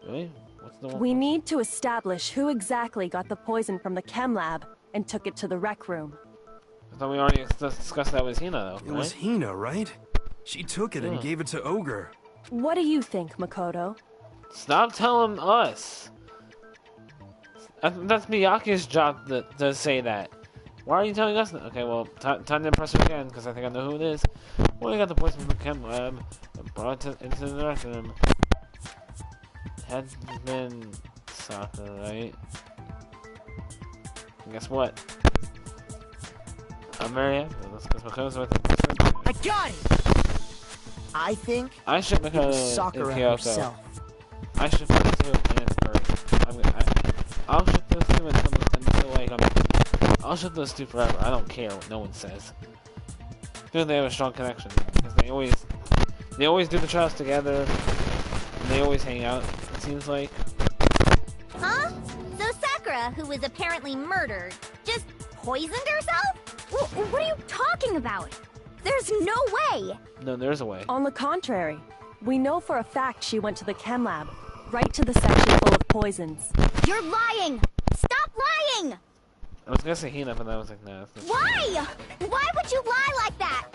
Really? What's the one? We need to establish who exactly got the poison from the chem lab and took it to the rec room. I thought we already discussed that with Hina, though. It was right? Hina, right? She took it and Yeah. gave it to Ogre. What do you think, Makoto? Stop telling us. That's Miyake's job to say that. Why are you telling us that? Okay, well, time to impress her again, because I think I know who it is. Well, you got the poison from the chem lab and brought it into the rec room. Had been Sakura, right? And guess what? I'm very happy. Let's go because I got it! I think I should it because was Sakura herself. I should put this two I'll ship those two until like I'll ship those two forever. I don't care what no one says. I feel they have a strong connection because they always do the trials together. And they always hang out. It seems like. Huh? So Sakura, who was apparently murdered, just poisoned herself? What are you talking about? There's no way! No, there's a way. On the contrary, we know for a fact she went to the chem lab, right to the section full of poisons. You're lying! Stop lying! I was gonna say Hina, but I was like, nah. Why? Why would you lie like that?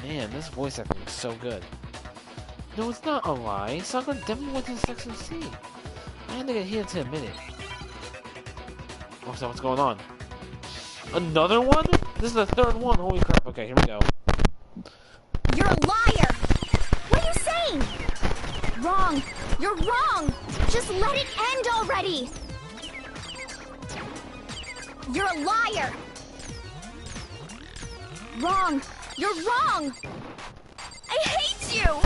Man, this voice acting is so good. No, it's not a lie. Sakura definitely went to section C. I had to get Hina to admit it. Oh, so what's going on? Another one? This is the third one. Holy crap. Okay, here we go. You're a liar! What are you saying? Wrong! You're wrong! Just let it end already! You're a liar! Wrong! You're wrong! I hate you!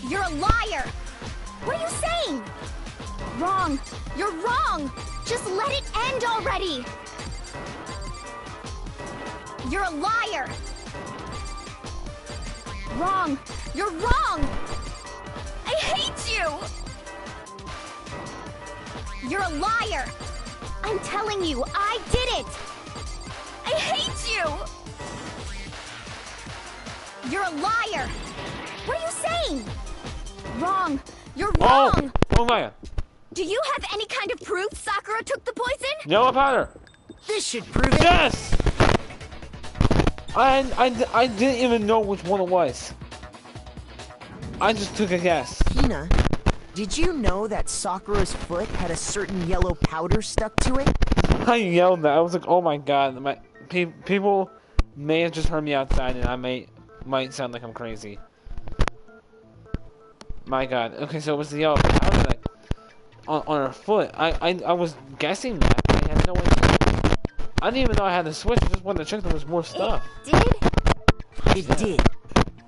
You're a liar! What are you saying? Wrong! You're wrong! Just let it end already! You're a liar! Wrong! You're wrong! I hate you! You're a liar! I'm telling you, I did it! I hate you! You're a liar! What are you saying? Wrong! You're wrong! Oh my! Do you have any kind of proof Sakura took the poison? Yellow powder! This should prove it. Yes! I didn't even know which one it was. I just took a guess. Hina, did you know that Sakura's foot had a certain yellow powder stuck to it? I yelled that. I was like, oh my god. People may have just heard me outside and I might sound like I'm crazy. My god. Okay, so it was the yellow powder like on her foot. I was guessing that. I had no idea. I didn't even know I had to switch. I just wanted to check there was more stuff. It did.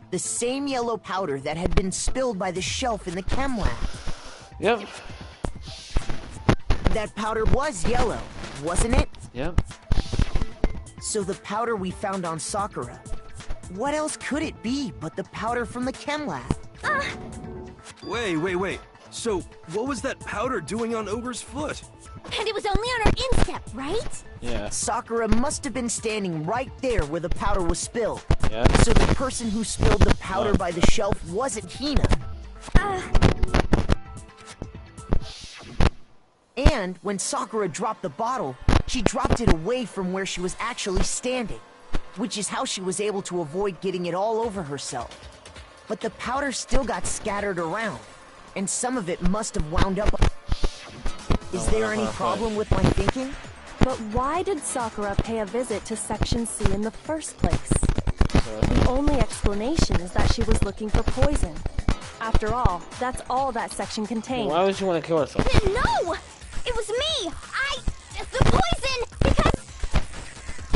The same yellow powder that had been spilled by the shelf in the chem lab. Yep. That powder was yellow, wasn't it? Yep. So the powder we found on Sakura, what else could it be but the powder from the chem lab? Wait. So, what was that powder doing on Ogre's foot? And it was only on her instep, right? Yeah. Sakura must have been standing right there where the powder was spilled. Yeah. So the person who spilled the powder by the shelf wasn't Hina. And when Sakura dropped the bottle, she dropped it away from where she was actually standing, which is how she was able to avoid getting it all over herself. But the powder still got scattered around, and some of it must have wound up. Is there any problem with my thinking? But why did Sakura pay a visit to Section C in the first place? The only explanation is that she was looking for poison. After all, that's all that section contained. Why would you want to kill herself? No! It was me! The poison!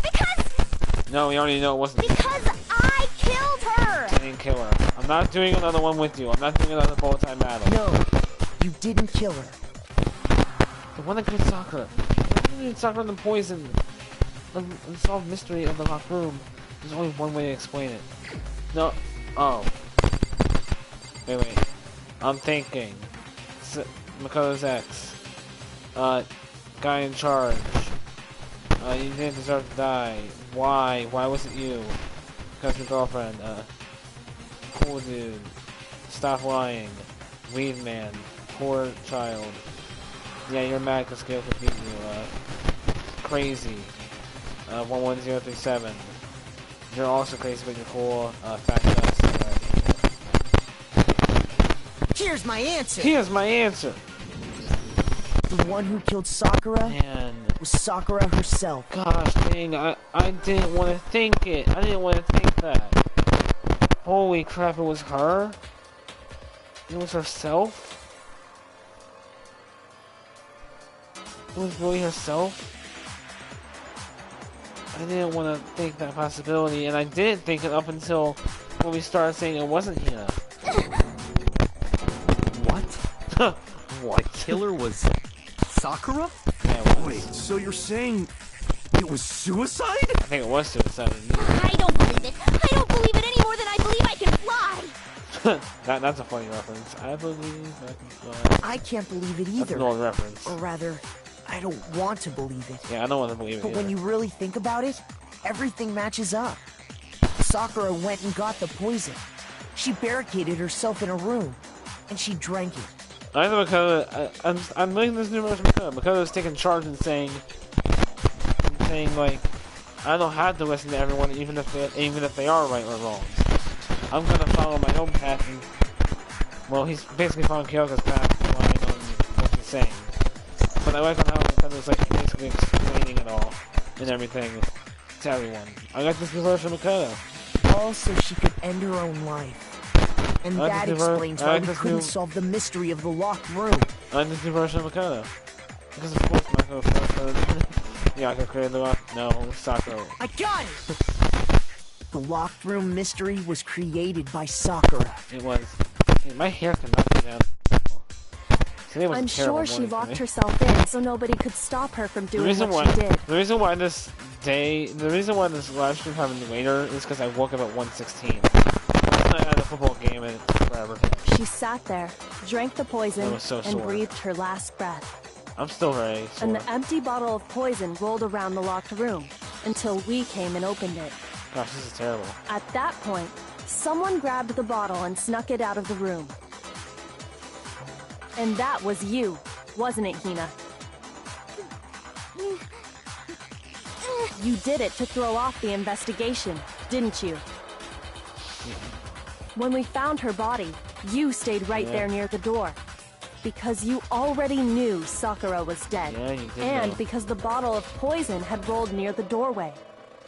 Because... No, we already know it wasn't. Because I killed her! I didn't kill her. I'm not doing another one with you. I'm not doing another full-time battle. No, you didn't kill her. The one that killed Sakura. Why did Sakura the poison? Unsolved mystery of the locked room. There's only one way to explain it. No. Oh. Wait. I'm thinking. Makoto's ex. Guy in charge. You didn't deserve to die. Why? Why was it you? Because your girlfriend. Cool dude. Stop lying. Weed man. Poor child. Yeah, you're mad because Gale could beat you. Crazy. 11037. You're also crazy, but you're cool. Fat dust. Here, Here's my answer. Here's my answer. The one who killed Sakura Man. was Sakura herself. Gosh dang, I didn't want to think it. I didn't want to think that. Holy crap, it was her? It was herself? It was really herself? I didn't want to think that possibility, and I didn't think it up until when we started saying it wasn't Hina. What? What? Killer was Sakura? Yeah, it was. Wait, so you're saying it was suicide? I think it was suicide. I don't believe it. I don't believe it any more than I believe I can fly. That's a funny reference. I believe I can fly. I can't believe it That's either. an old reference. Or rather, I don't want to believe it. Yeah, I don't want to believe it But when either. you really think about it, everything matches up. Sakura went and got the poison. She barricaded herself in a room, and she drank it. Either because I'm making this new version because Makoto was taking charge and saying like, I don't have to listen to everyone, even if they are right or wrong. I'm gonna follow my own path. And, well, he's basically following Kyoko's path, relying on what he's saying. But I like on how Makoto was like basically explaining it all and everything to everyone. I like this new version of Makoto. All so she could end her own life. And I like that this new ver- explains I why like we this couldn't new- solve the mystery of the locked room. I like this new version of Makoto. Because of course Makoto first Yaka created the rock. No, Sakura. I got it! The locked room mystery was created by Sakura. It was. My hair cannot be down. Today was a I'm terrible sure she morning for locked me. herself in so nobody could stop her from The doing reason what she did. the reason why this live stream happened later is because I woke up at 1:16. I had a football game and whatever. She sat there, drank the I poison, was so and sore. breathed her last breath. I'm still very sore. And the empty bottle of poison rolled around the locked room until we came and opened it. Gosh, this is terrible. At that point, someone grabbed the bottle and snuck it out of the room. And that was you, wasn't it, Hina? You did it to throw off the investigation, didn't you? When we found her body, you stayed right there near the door. Because you already knew Sakura was dead. Yeah, you did And know. because the bottle of poison had rolled near the doorway.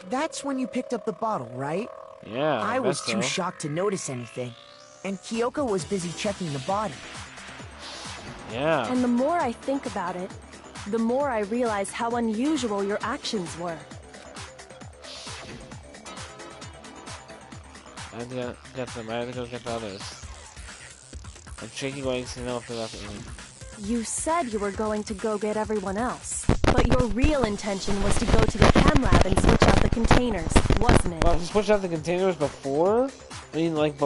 That's when you picked up the bottle, right? Yeah, I was bet too so. shocked to notice anything. And Kyoko was busy checking the body. Yeah. And the more I think about it, the more I realize how unusual your actions were. I had to get them. I had to go get the others. I'm shaking legs to know if they're left in. You said you were going to go get everyone else. But your real intention was to go to the chem lab and switch out the containers, wasn't it? Well, you switched out the containers before? I mean, like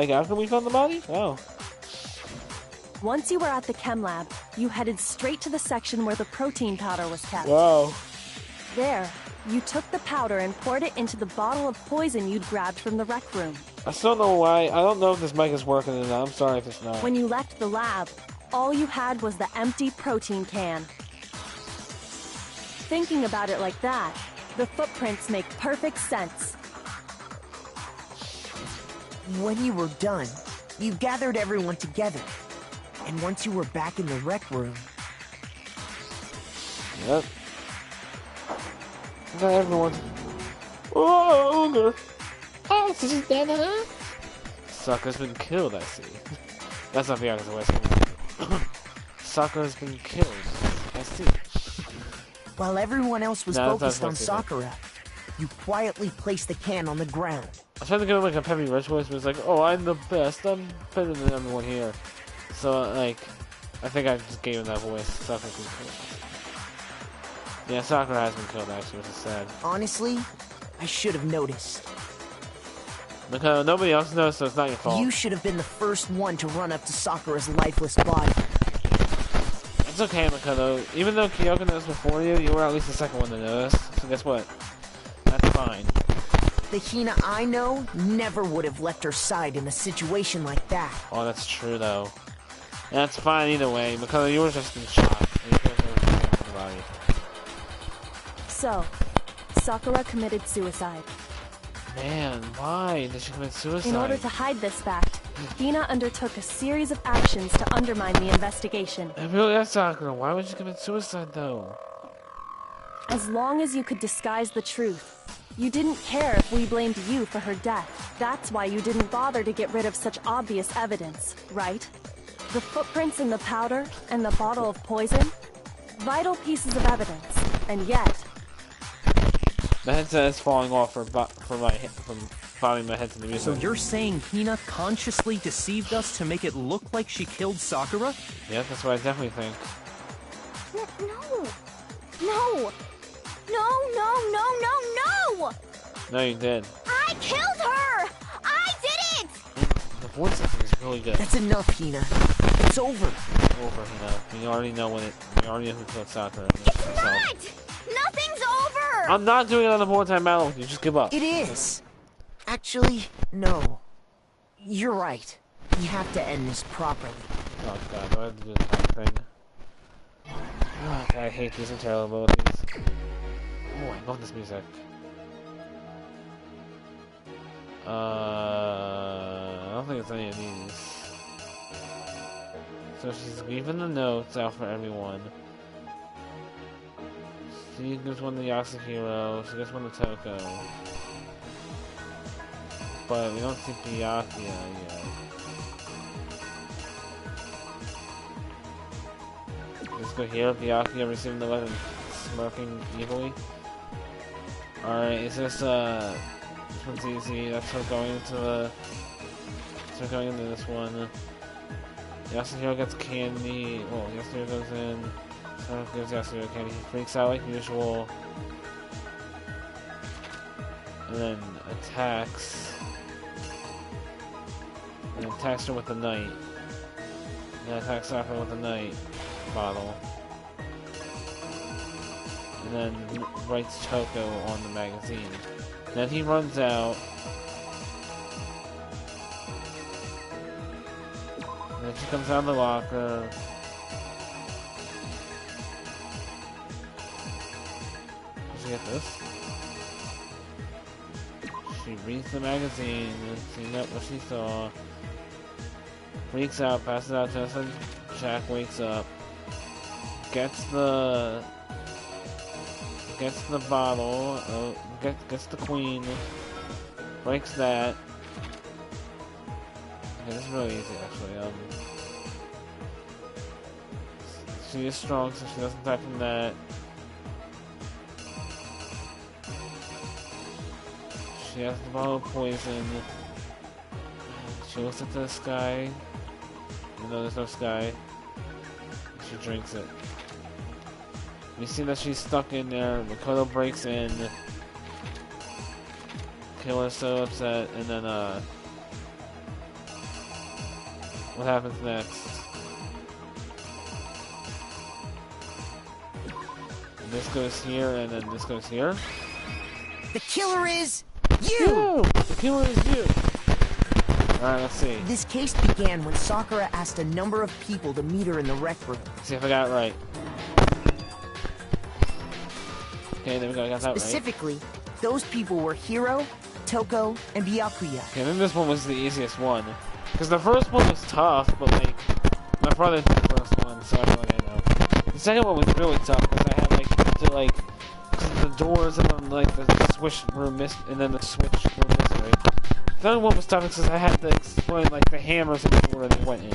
after we found the body? Oh. Once you were at the chem lab, you headed straight to the section where the protein powder was kept. Wow. There, you took the powder and poured it into the bottle of poison you'd grabbed from the rec room. I still don't know why. I don't know if this mic is working or not. I'm sorry if it's not. When you left the lab, all you had was the empty protein can. Thinking about it like that, the footprints make perfect sense. When you were done, you gathered everyone together. And once you were back in the rec room, Yep. I got everyone. Oh, ogre. Oh, this is dead, huh? Sucker's been killed, I see. That's not the Yakuza West. Sakura's been killed. I see. while everyone else was No, that's focused on what they did. Sakura, you quietly placed the can on the ground. I was trying to give him like a Peppy Rich voice, but it's like, oh, I'm the best. I'm better than everyone here. So, like, I think I just gave him that voice. Sakura's been killed. Yeah, Sakura has been killed, actually, which is sad. Honestly, I should have noticed. Because nobody else knows, so it's not your fault. You should have been the first one to run up to Sakura's lifeless body. It's okay, Makoto. Even though Kyoko noticed before you, you were at least the second one to notice. So guess what? That's fine. The Hina I know never would have left her side in a situation like that. Oh, that's true, though. That's fine either way. Makoto, you were just in shock. You could've never taken care of the body. So, Sakura committed suicide. Man, why did she commit suicide? In order to hide this fact, Hina undertook a series of actions to undermine the investigation. I really asked Sakura, why would you commit suicide though? As long as you could disguise the truth. You didn't care if we blamed you for her death. That's why you didn't bother to get rid of such obvious evidence, right? The footprints in the powder and the bottle of poison? Vital pieces of evidence, and yet... The headset is falling off from bobbing my head to the music. So you're saying Hina consciously deceived us to make it look like she killed Sakura? Yeah, that's what I definitely think. No! No, you did. I killed her! I did it! The voice acting is really good. That's enough, Hina. It's over. Over, Hina. We already know when it. We already know who killed Sakura. It's not! Nothing's over! I'm not doing another more-time battle with you. Just give up. It is. Actually, no. You're right. We have to end this properly. Oh god, do I have to do the thing? Oh, God, I hate these internal abilities. Oh, I love this music. I don't think it's any of these. So she's leaving the notes out for everyone. She gives one to Yasuhiro, she gives one to Toko. But we don't see Byakuya yet. Let's go here, Byakuya receiving the letter, smirking evilly. Alright, is this one's easy, that's her going into this one. Yasuhiro gets candy, well, Yasuhiro goes in, Sonic gives Yasuhiro candy, he freaks out like usual. And then attacks. And attacks her with the knight. And then attacks Sakura with the knight bottle. And then writes Toko on the magazine. Then he runs out. And then she comes out of the locker. Does she get this? She reads the magazine, seeing what she saw. Freaks out, passes out just as Jack wakes up. Gets the bottle, gets the queen, breaks that. Okay, this is really easy actually. She is strong, so she doesn't die from that. She has the bottle of poison. She looks at the sky. Even though there's no sky. She drinks it. We see that she's stuck in there. Makoto breaks in. Killer's so upset. And then, what happens next? And this goes here, and then this goes here. The killer is you! The killer is you! Alright, let's see. This case began when Sakura asked a number of people to meet her in the rec room. Let's see if I got it right. Okay, there we go, I got that right. Specifically, those people were Hiro, Toko, and Byakuya. Okay, I think this one was the easiest one. Because the first one was tough, but like, my brother did the first one, so I feel like I know. The second one was really tough, because I had like, to like, the doors and then like the switch room missed, and then the switch room mystery. The other one was tough because I had to explain like the hammers and where they went in.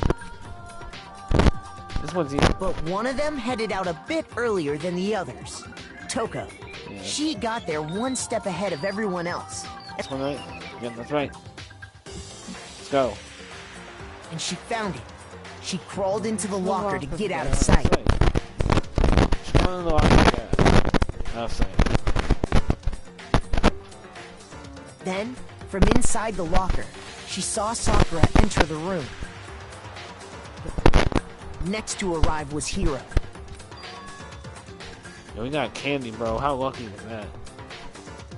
This one's easy. But one of them headed out a bit earlier than the others. Toko. Yeah. She got there one step ahead of everyone else. This one right? Yep, that's right. Let's go. And she found it. She crawled into the locker to get out of sight. She crawled in the locker to get out of sight. Then, from inside the locker, she saw Sakura enter the room. Next to arrive was Hiro. Yo, we got candy, bro. How lucky was that?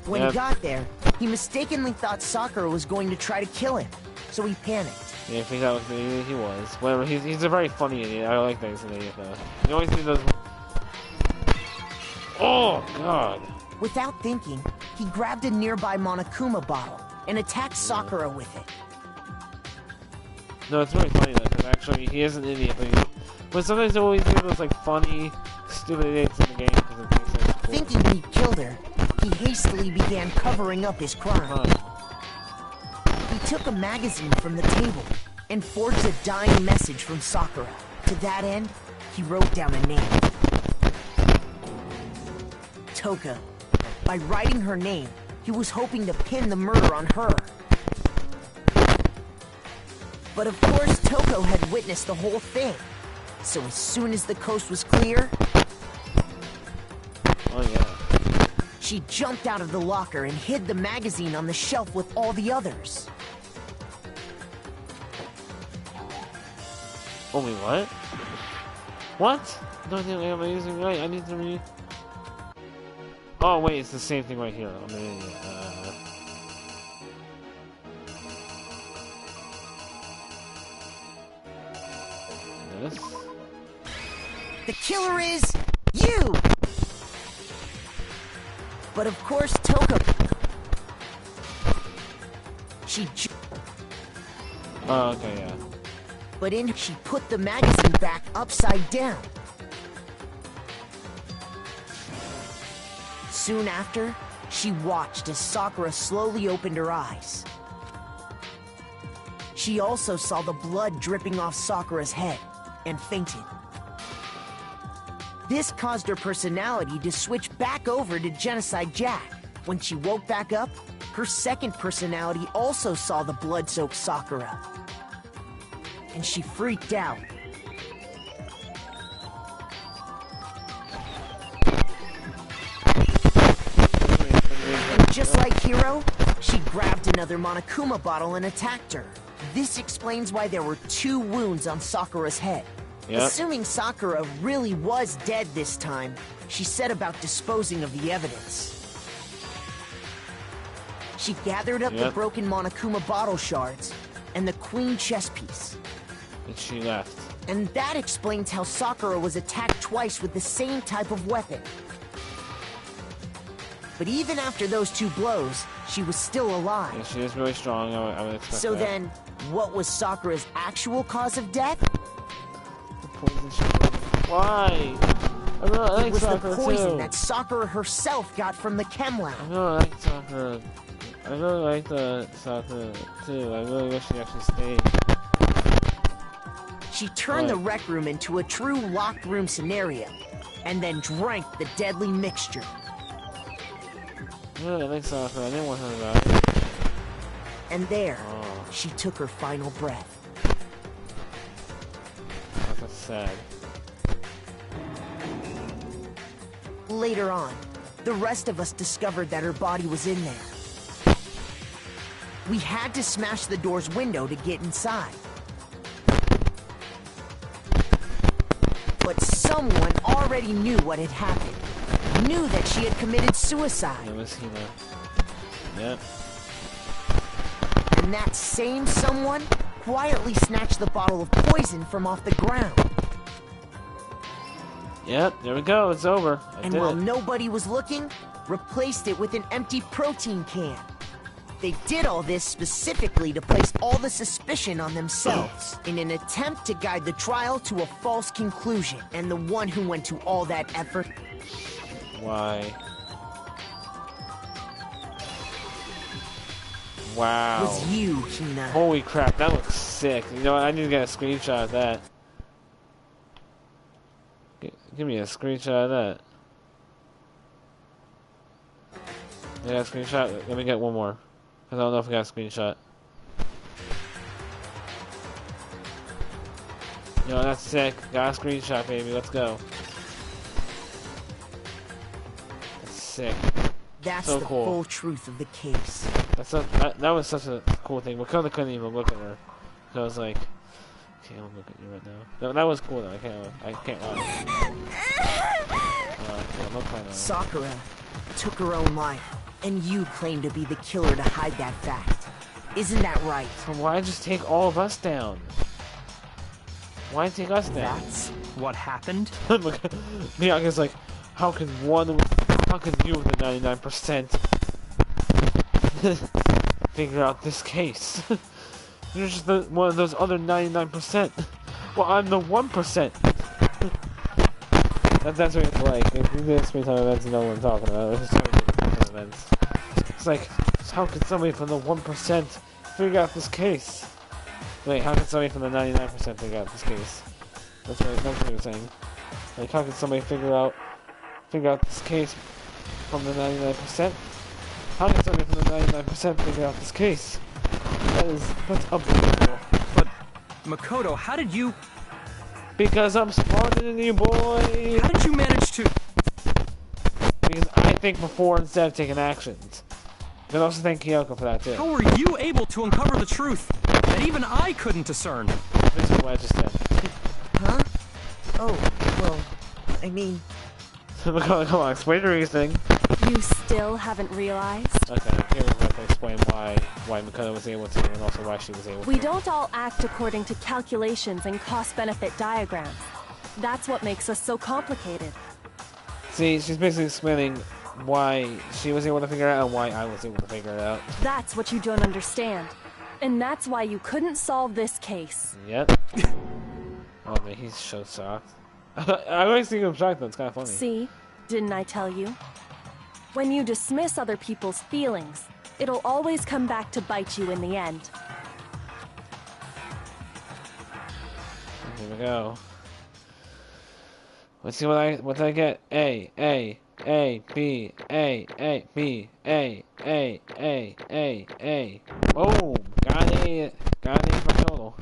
When he got there, he mistakenly thought Sakura was going to try to kill him, so he panicked. Yeah, I think that was the idiot he was. Whatever, he's a very funny idiot. I like that he's an idiot, though. You always see those... Oh, God. Without thinking, he grabbed a nearby Monokuma bottle and attacked Sakura with it. No, it's really funny though, because actually he is an idiot, but sometimes they always do those like funny, stupid idiots in the game because it makes sense. Cool. Thinking he killed her, he hastily began covering up his crime. He took a magazine from the table and forged a dying message from Sakura. To that end, he wrote down a name. Toka. By writing her name, he was hoping to pin the murder on her. But of course, Toko had witnessed the whole thing. So as soon as the coast was clear... Oh yeah. She jumped out of the locker and hid the magazine on the shelf with all the others. Oh wait, what? What? No, I'm using right. I need to read. Oh wait, it's the same thing right here. I'm an idiot. This. The killer is you! But of course, Toko... Oh, okay, yeah. But she put the magazine back upside down. Soon after, she watched as Sakura slowly opened her eyes. She also saw the blood dripping off Sakura's head and fainted. This caused her personality to switch back over to Genocide Jack. When she woke back up, her second personality also saw the blood-soaked Sakura. And she freaked out. And just like Hiro, she grabbed another Monokuma bottle and attacked her. This explains why there were 2 wounds on Sakura's head. Yep. Assuming Sakura really was dead this time, she set about disposing of the evidence. She gathered up the broken Monokuma bottle shards and the queen chess piece. And she left. And that explains how Sakura was attacked twice with the same type of weapon. But even after those 2 blows, she was still alive. Yeah, she is really strong. I would expect So that. then, what was Sakura's actual cause of death? The poison she... Why? I really like It was the Sakura poison too. that Sakura herself got from the chem lab. I really like Sakura. I really like the Sakura too. I really wish she actually stayed. She turned the rec room into a true locked room scenario, and then drank the deadly mixture. I really like Sakura. I didn't want her to die. And there, she took her final breath. That's sad. Later on, the rest of us discovered that her body was in there. We had to smash the door's window to get inside. But someone already knew what had happened. Knew that she had committed suicide. It was Hina. Yep. And that same someone quietly snatched the bottle of poison from off the ground. Yep, there we go. It's over. And while nobody was looking, replaced it with an empty protein can. They did all this specifically to place all the suspicion on themselves in an attempt to guide the trial to a false conclusion. And the one who went to all that effort... Why? Wow. ...was you, Hina. Holy crap, that looks sick. You know what? I need to get a screenshot of that. Give me a screenshot of that. Yeah, a screenshot. Let me get one more. Because I don't know if I got a screenshot. Yo, that's sick. Got a screenshot, baby. Let's go. That's sick. That's so the cool. full truth of the case. That was such a cool thing. Wakanda couldn't even look at her. So I was like, okay, I'll look at you right now. No, that was cool though. I can't lie. I'm not trying to... Sakura took her own life, and you claim to be the killer to hide that fact. Isn't that right? So why just take all of us down? Why take us down? That's what happened? Miyaga's like, how can you with the 99% figure out this case? You're just one of those other 99%. Well, I'm the 1%. That's what it's like. If you did space time events, you know what I'm talking about. It's just talking about events. It's like, how could somebody from the 1% figure out this case? Wait, how could somebody from the 99% figure out this case? That's what you're saying. Like, how could somebody figure out this case from the 99%? How can somebody from the 99% figure out this case? That's unbelievable. But, Makoto, how did you... Because I'm smarter than you, boy! How did you manage to... Because I think before instead of taking actions. You can also thank Kyoko for that, too. How were you able to uncover the truth that even I couldn't discern? This is what I just said. Huh? Oh, well, I mean... Come on, explain your reasoning. You still haven't realized? Okay, here we're going to explain why Makoto was able to, and also why she was able to. We don't all act according to calculations and cost-benefit diagrams. That's what makes us so complicated. See, she's basically explaining why she was able to figure it out and why I was able to figure it out. That's what you don't understand. And that's why you couldn't solve this case. Yep. Oh man, he's so shocked. I always think him shocked though, it's kind of funny. See? Didn't I tell you? When you dismiss other people's feelings, it'll always come back to bite you in the end. Here we go. Let's see what I get. A, B, A, B, A. Oh, got a for total.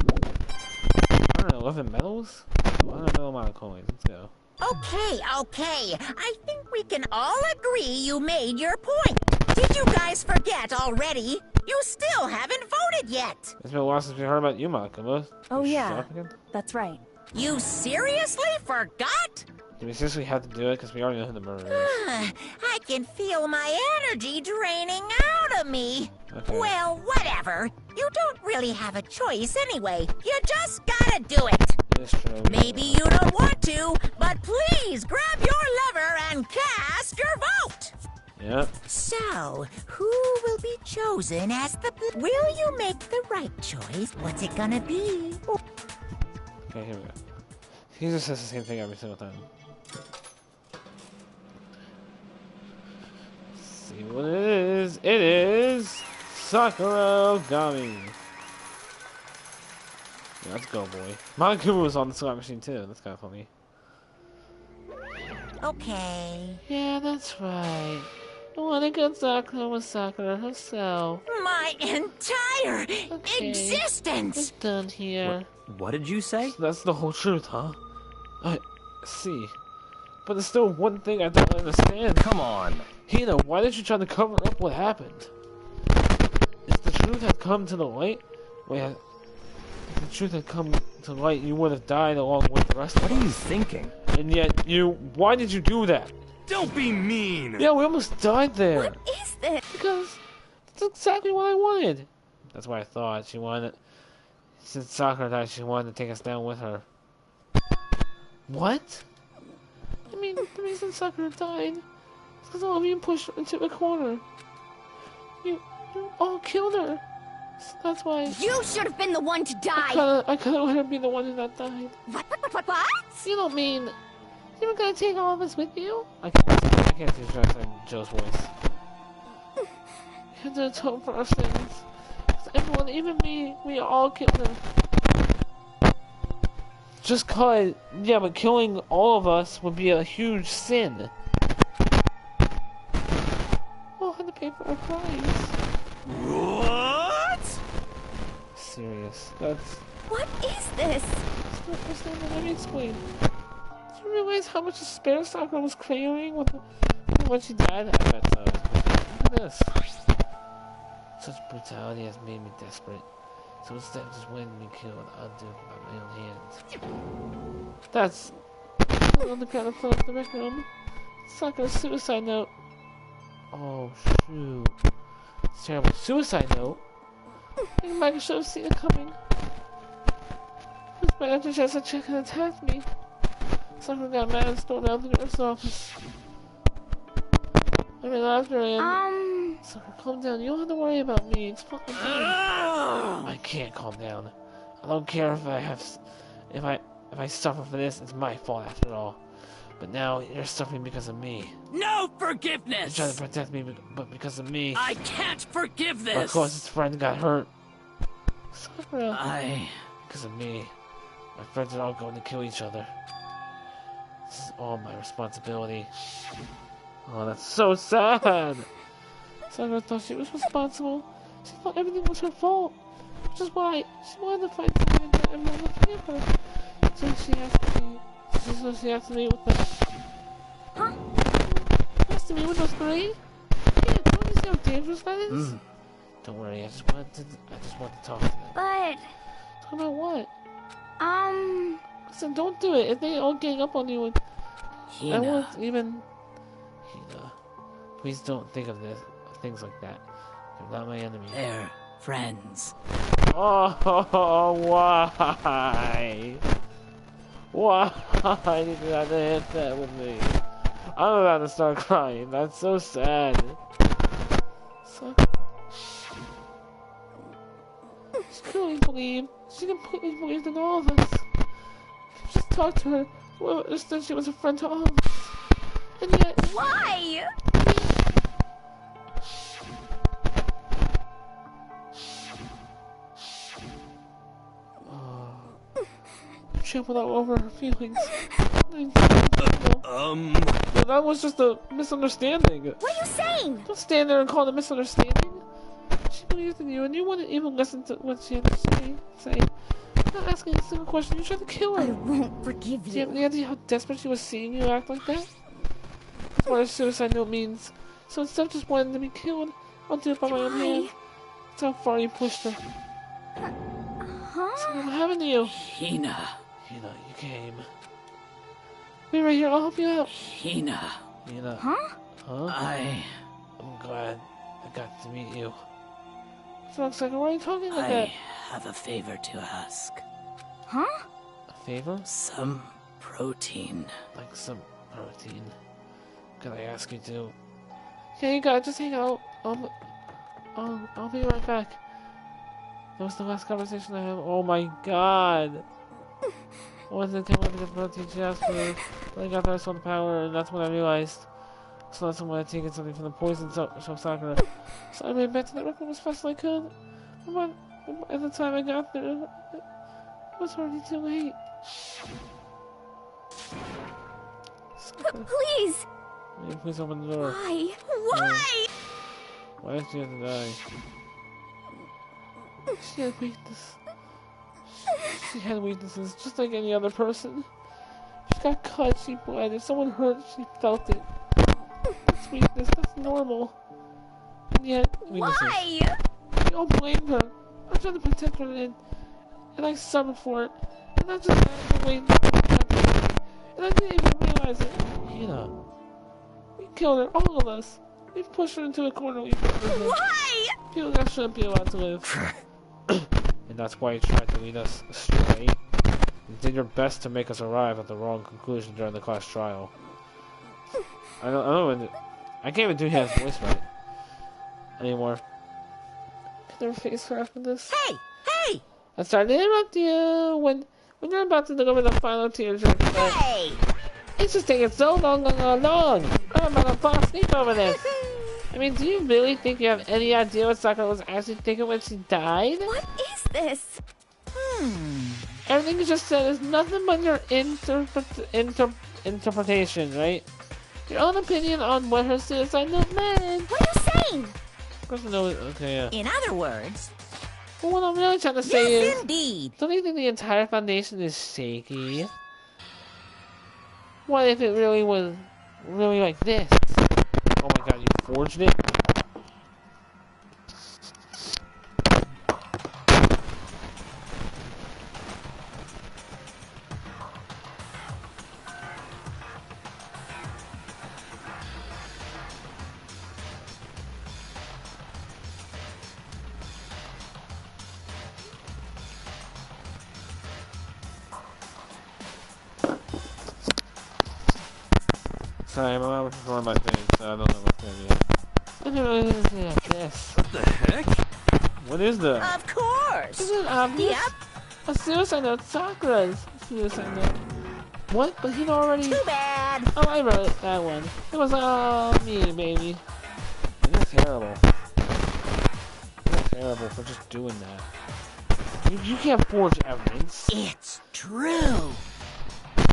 I don't know, 11 medals? I don't know amount of coins. Let's go. Okay. I think we can all agree you made your point. Did you guys forget already? You still haven't voted yet. It's been a while since we heard about you, Makuma. Oh You yeah, shocked again? that's right. You seriously forgot? Do we seriously have to do it? Because we already know who the murderer is. I can feel my energy draining out of me. Okay. Well, whatever. You don't really have a choice anyway. You just gotta do it. It is true. Maybe you don't want to, but please grab your lever and cast your vote. Yep. So, who will be chosen as the... Will you make the right choice? What's it gonna be? Okay, here we go. He just says the same thing every single time. Let's see what it is. It is Sakura Gami. Yeah, let's go, boy. Monokuma was on the slot machine too. That's kind of funny. Okay. Yeah, that's right. The one that got Sakura was Sakura herself. My entire existence! It's done here. What did you say? So that's the whole truth, huh? I see. But there's still one thing I don't understand. Come on. Hina, why did you try to cover up what happened? If the truth had come to the light, if the truth had come to light, you would have died along with the rest of us. What are you thinking? And yet, why did you do that? Don't be mean! Yeah, we almost died there. What is this? Because that's exactly what I wanted. That's what I thought. She wanted... Since Sakura died, she wanted to take us down with her. What? I mean, the reason Sakura died is because all of you pushed her into a corner. You all killed her. So that's why... You should have been the one to die! I kinda let her be the one who not died. What? You don't mean... You were gonna take all of us with you? I can't see Joe's voice. You had to atone for our sins. Everyone, even me, we all killed her. Just cause, yeah, but killing all of us would be a huge sin. We'll have to pay for our crimes. What? Serious. That's... What is this? Let me explain. Do you realize how much despair Sakura was clearing when she died? I bet so. Look at this. Such brutality has made me desperate. So instead of just wanting me killed, I'll do it by my own hands. That's on the kind of phone in the rec room. Sakura's suicide note. Oh shoot. It's terrible. Suicide note? I think Michael should have seen it coming. This man after just a check and attacked me. Sakura got mad and stormed out of the nurse's office. I ran after him. Sakura, calm down. You don't have to worry about me. It's fucking fine. I can't calm down. I don't care if I suffer for this. It's my fault after all. But now you're suffering because of me. No forgiveness! You're trying to protect me, but because of me. I can't forgive this! Of course, his friend got hurt. Sakura. I... Because of me. My friends are all going to kill each other. This is all my responsibility. Oh, that's so sad! Sakura thought she was responsible. She thought everything was her fault. Which is why she wanted to find someone that everyone would forgive her. So she asked me with the... Huh? Asked me with those three? Yeah, don't you see how dangerous that is? Don't worry, I just wanted to talk to them. But... Talk about what? So don't do it. If they all gang up on you and... Hina. I won't even... Hina. Please don't think of things like that. You're not my enemy. They're friends. Oh, why? Why did you have to hit that with me? I'm about to start crying. That's so sad. She completely believed in all of us. Just talk to her. Well, understood she was a friend to all of us. And yet... why? Trampled all over her feelings. But that was just a misunderstanding. What are you saying? Don't stand there and call it a misunderstanding. She believed in you, and you wouldn't even listen to what she had to say. Not asking a single question. You tried to kill her. I won't forgive Do you have you. any idea how desperate she was seeing you act like that? That's what a suicide note means. So instead of just wanting to be killed, I'll do it by my own hand. That's how far you pushed her. Huh? So what happened to you? Hina. Hina, you came. Be right here, I'll help you out. Hina. Hina. Huh? Huh? I'm glad I got to meet you. So looks like, why are you talking like I that? have a favor to ask. Huh? A favor? Some protein. Like some protein. Could I ask you to? Yeah, you got it. Just hang out. I'll be right back. That was the last conversation I had. Oh my god. I wasn't coming up with the protein she asked for. When I got there, I saw the power, and that's when I realized. So that's when I taken something from the poison shop Sakura. So I ran back to that record as fast as I could. But at the time I got there, it was already too late. Sakura, Please! will you please open the door? Why? Why? Why did she have to die? She had weakness. She had weaknesses, just like any other person. She got cut, she bled. If someone hurt, she felt it. That's weakness, that's normal. And yet, weaknesses. Why? You don't blame her. I tried to protect her and I suffered for it. And I just had to wait and I didn't even realize it. You know, we killed her, all of us. We pushed her into a corner, we murdered her. Why? People that shouldn't be allowed to live. And that's why you tried to lead us astray. You did your best to make us arrive at the wrong conclusion during the class trial. I can't even do his voice right anymore. Can never face her after this. Hey! Hey! I'm sorry to interrupt you when you're about to deliver the final tears. Hey! It's just taking so long. I'm about to fall asleep over this. I mean, do you really think you have any idea what Sakura was actually thinking when she died? What is this? Everything you just said is nothing but your interpretation, right? Your own opinion on what her suicide note meant. What are you saying? Of course I know it. Okay, yeah. In other words, But what I'm really trying to say yes, is... indeed. Don't you think the entire foundation is shaky? What if it really was... really like this? Oh my god, you forged it? Sorry, I'm about to perform my thing, so I don't know what's going to be. I didn't really understand this. What the heck? What is that? Of course! Is it obvious? Yep. A suicide note, Sakura's suicide note. What? But he'd already... Too bad! Oh, I wrote it, that one. It was all me, baby. And you're terrible. You're terrible for just doing that. You can't forge evidence. It's true!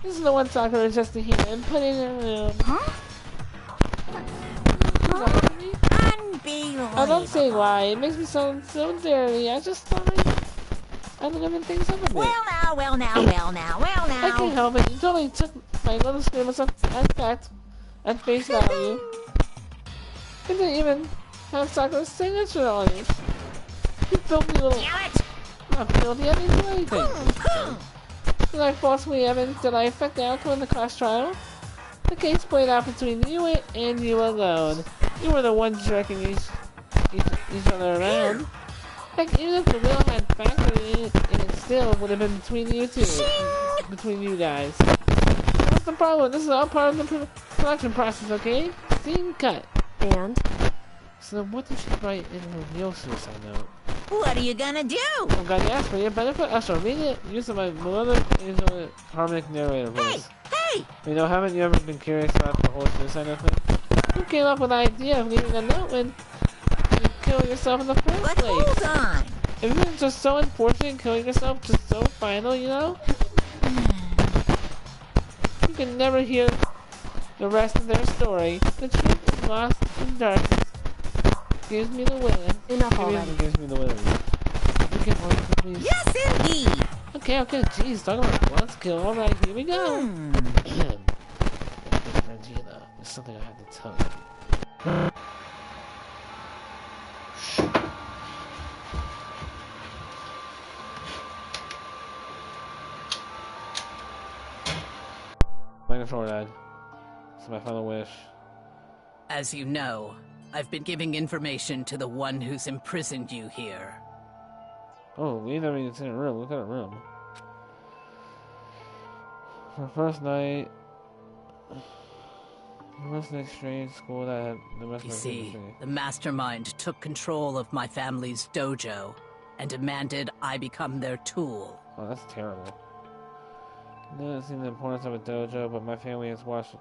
This is the one Sakura just to hear and put it in a room. Huh? Unbelievable! I don't say why. It makes me sound so dirty. I just thought I'd limit things up a bit. Well now. I can't help it. You totally took my little screamers at fact, at face value. It didn't even have Sakura's signature on it. You filthy little... Damn it! Not filthy, I didn't do anything. Did I falsely evidence that I affect the outcome of the class trial? The case played out between you and you alone. You were the ones jerking each other around. Heck, even if the will had factored in it still would have been between you two. Between you guys. What's the problem? This is all part of the production process, okay? Scene cut. And? So what did she write in her real suicide note? What are you gonna do? I'm glad you asked for your benefit. I shall read it using my melodic, harmonic narrator voice. Hey! You know, haven't you ever been curious about the whole suicide note thing? Who came up with the idea of leaving a note when you kill yourself in the first But place? hold on! Isn't it just so unfortunate killing yourself just so final, you know? You can never hear the rest of their story. The truth is lost in darkness. Gives me the willing. Enough already. Gives me the willing. You can order, please. Yes, indeed! Okay, jeez, talk about buzzkill. Alright, here we go. Regina, there's something I have to tell you. My controller died. It's my final wish. As you know, I've been giving information to the one who's imprisoned you here. Oh, we never even seen a room. Look at a room. For first night, the most strange school that had the best. You see, the mastermind took control of my family's dojo and demanded I become their tool. Oh, that's terrible. I didn't see the importance of a dojo, but my family has watched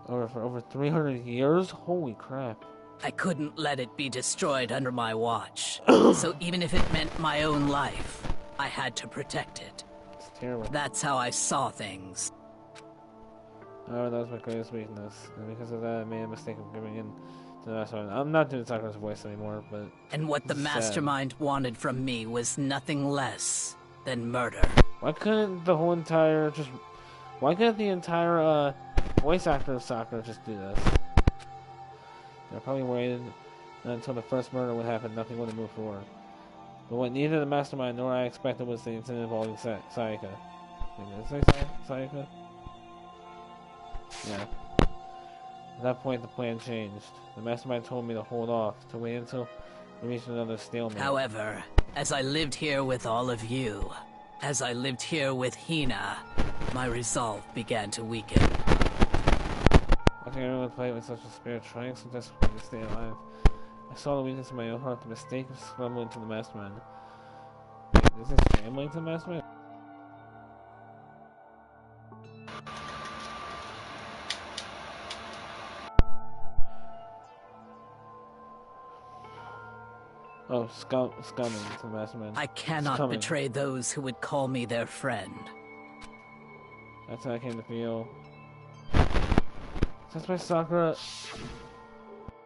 for over 300 years? Holy crap. I couldn't let it be destroyed under my watch. So even if it meant my own life, I had to protect it. It's terrible. That's how I saw things. Oh, that was my greatest weakness. And because of that, I made a mistake of giving in to the mastermind. I'm not doing Sakura's voice anymore, but... And what the sad. mastermind wanted from me was nothing less than murder. Why couldn't the whole entire why couldn't the entire voice actor of Sakura just do this? They probably waited until the first murder would happen. Nothing would have moved forward. But what neither the mastermind nor I expected was the incident involving Sayaka. Did I say Sayaka? Yeah. At that point, the plan changed. The mastermind told me to hold off, to wait until we reached another stalemate. However, as I lived here with all of you, as I lived here with Hina, my resolve began to weaken. Watching everyone fight with such a spirit, trying so desperately to stay alive, I saw the weakness in my own heart, the mistake of scrambling to the mastermind. Wait, is this scrambling to the mastermind? Oh, scumming to the mastermind. I cannot betray those who would call me their friend. That's how I came to feel. That's why Sakura...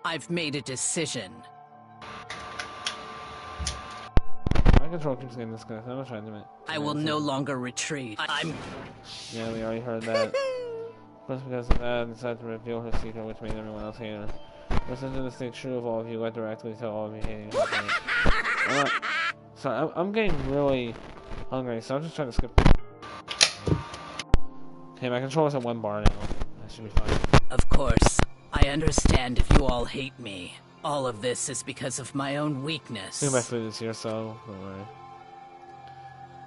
I've made a decision. My control keeps getting discussed. I'm not trying to... I will no longer retreat. Yeah, we already heard that. First, because of that, I decided to reveal her secret, which made everyone else hate her. But since it stay true of all of you, I directly tell all of you hating her. Sorry, I'm getting really hungry, so I'm just trying to skip. Okay, my controller's at 1 bar now. That should be fine. Of course, I understand if you all hate me. All of this is because of my own weakness. I think my food is here, so don't worry.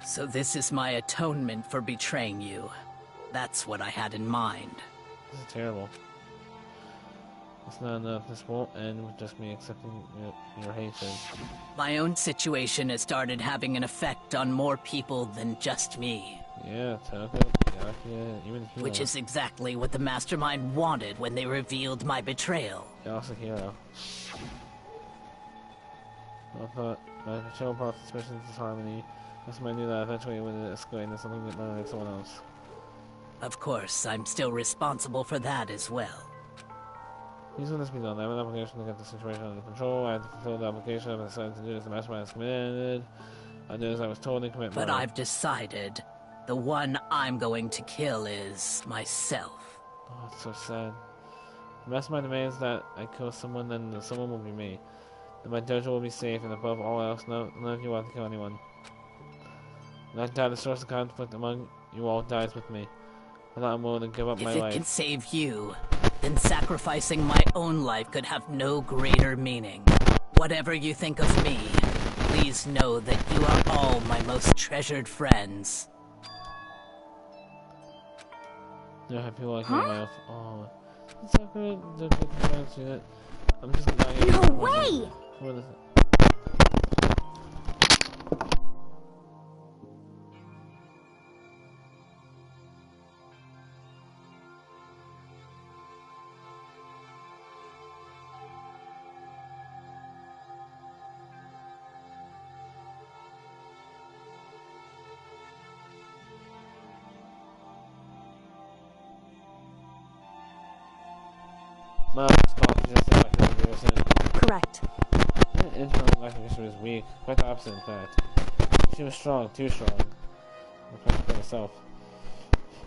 So this is my atonement for betraying you. That's what I had in mind. This is terrible. It's not enough. This won't end with just me accepting your hatred. My own situation has started having an effect on more people than just me. Yeah, Taka, even Hero. Which is exactly what the Mastermind wanted when they revealed my betrayal. Hero. I thought my betrayal brought suspicions of harmony. Mastermind knew that eventually it would escalate into something that might like someone else. Of course, I'm still responsible for that as well. Please let this be done. I have an obligation to get the situation under control. I have to fulfill the obligation I've decided to do as the Mastermind has commanded. I did as I was told to commit murder. But I've decided the one I'm going to kill is myself. Oh, it's so sad. The Mastermind demands that I kill someone, then the someone will be me. Then my dojo will be safe, and above all else, none of you want to kill anyone. When I die, the source of conflict among you all dies with me. I'm not willing to give up my life. If it can save you, then sacrificing my own life could have no greater meaning. Whatever you think of me, please know that you are all my most treasured friends. Yeah, I feel like my life. Oh, it's so good. I'm just gonna die. No way! What is it? Mom's talking just like the person. Correct. Her internal recognition was weak, quite the opposite in fact. She was strong, too strong. Protecting herself.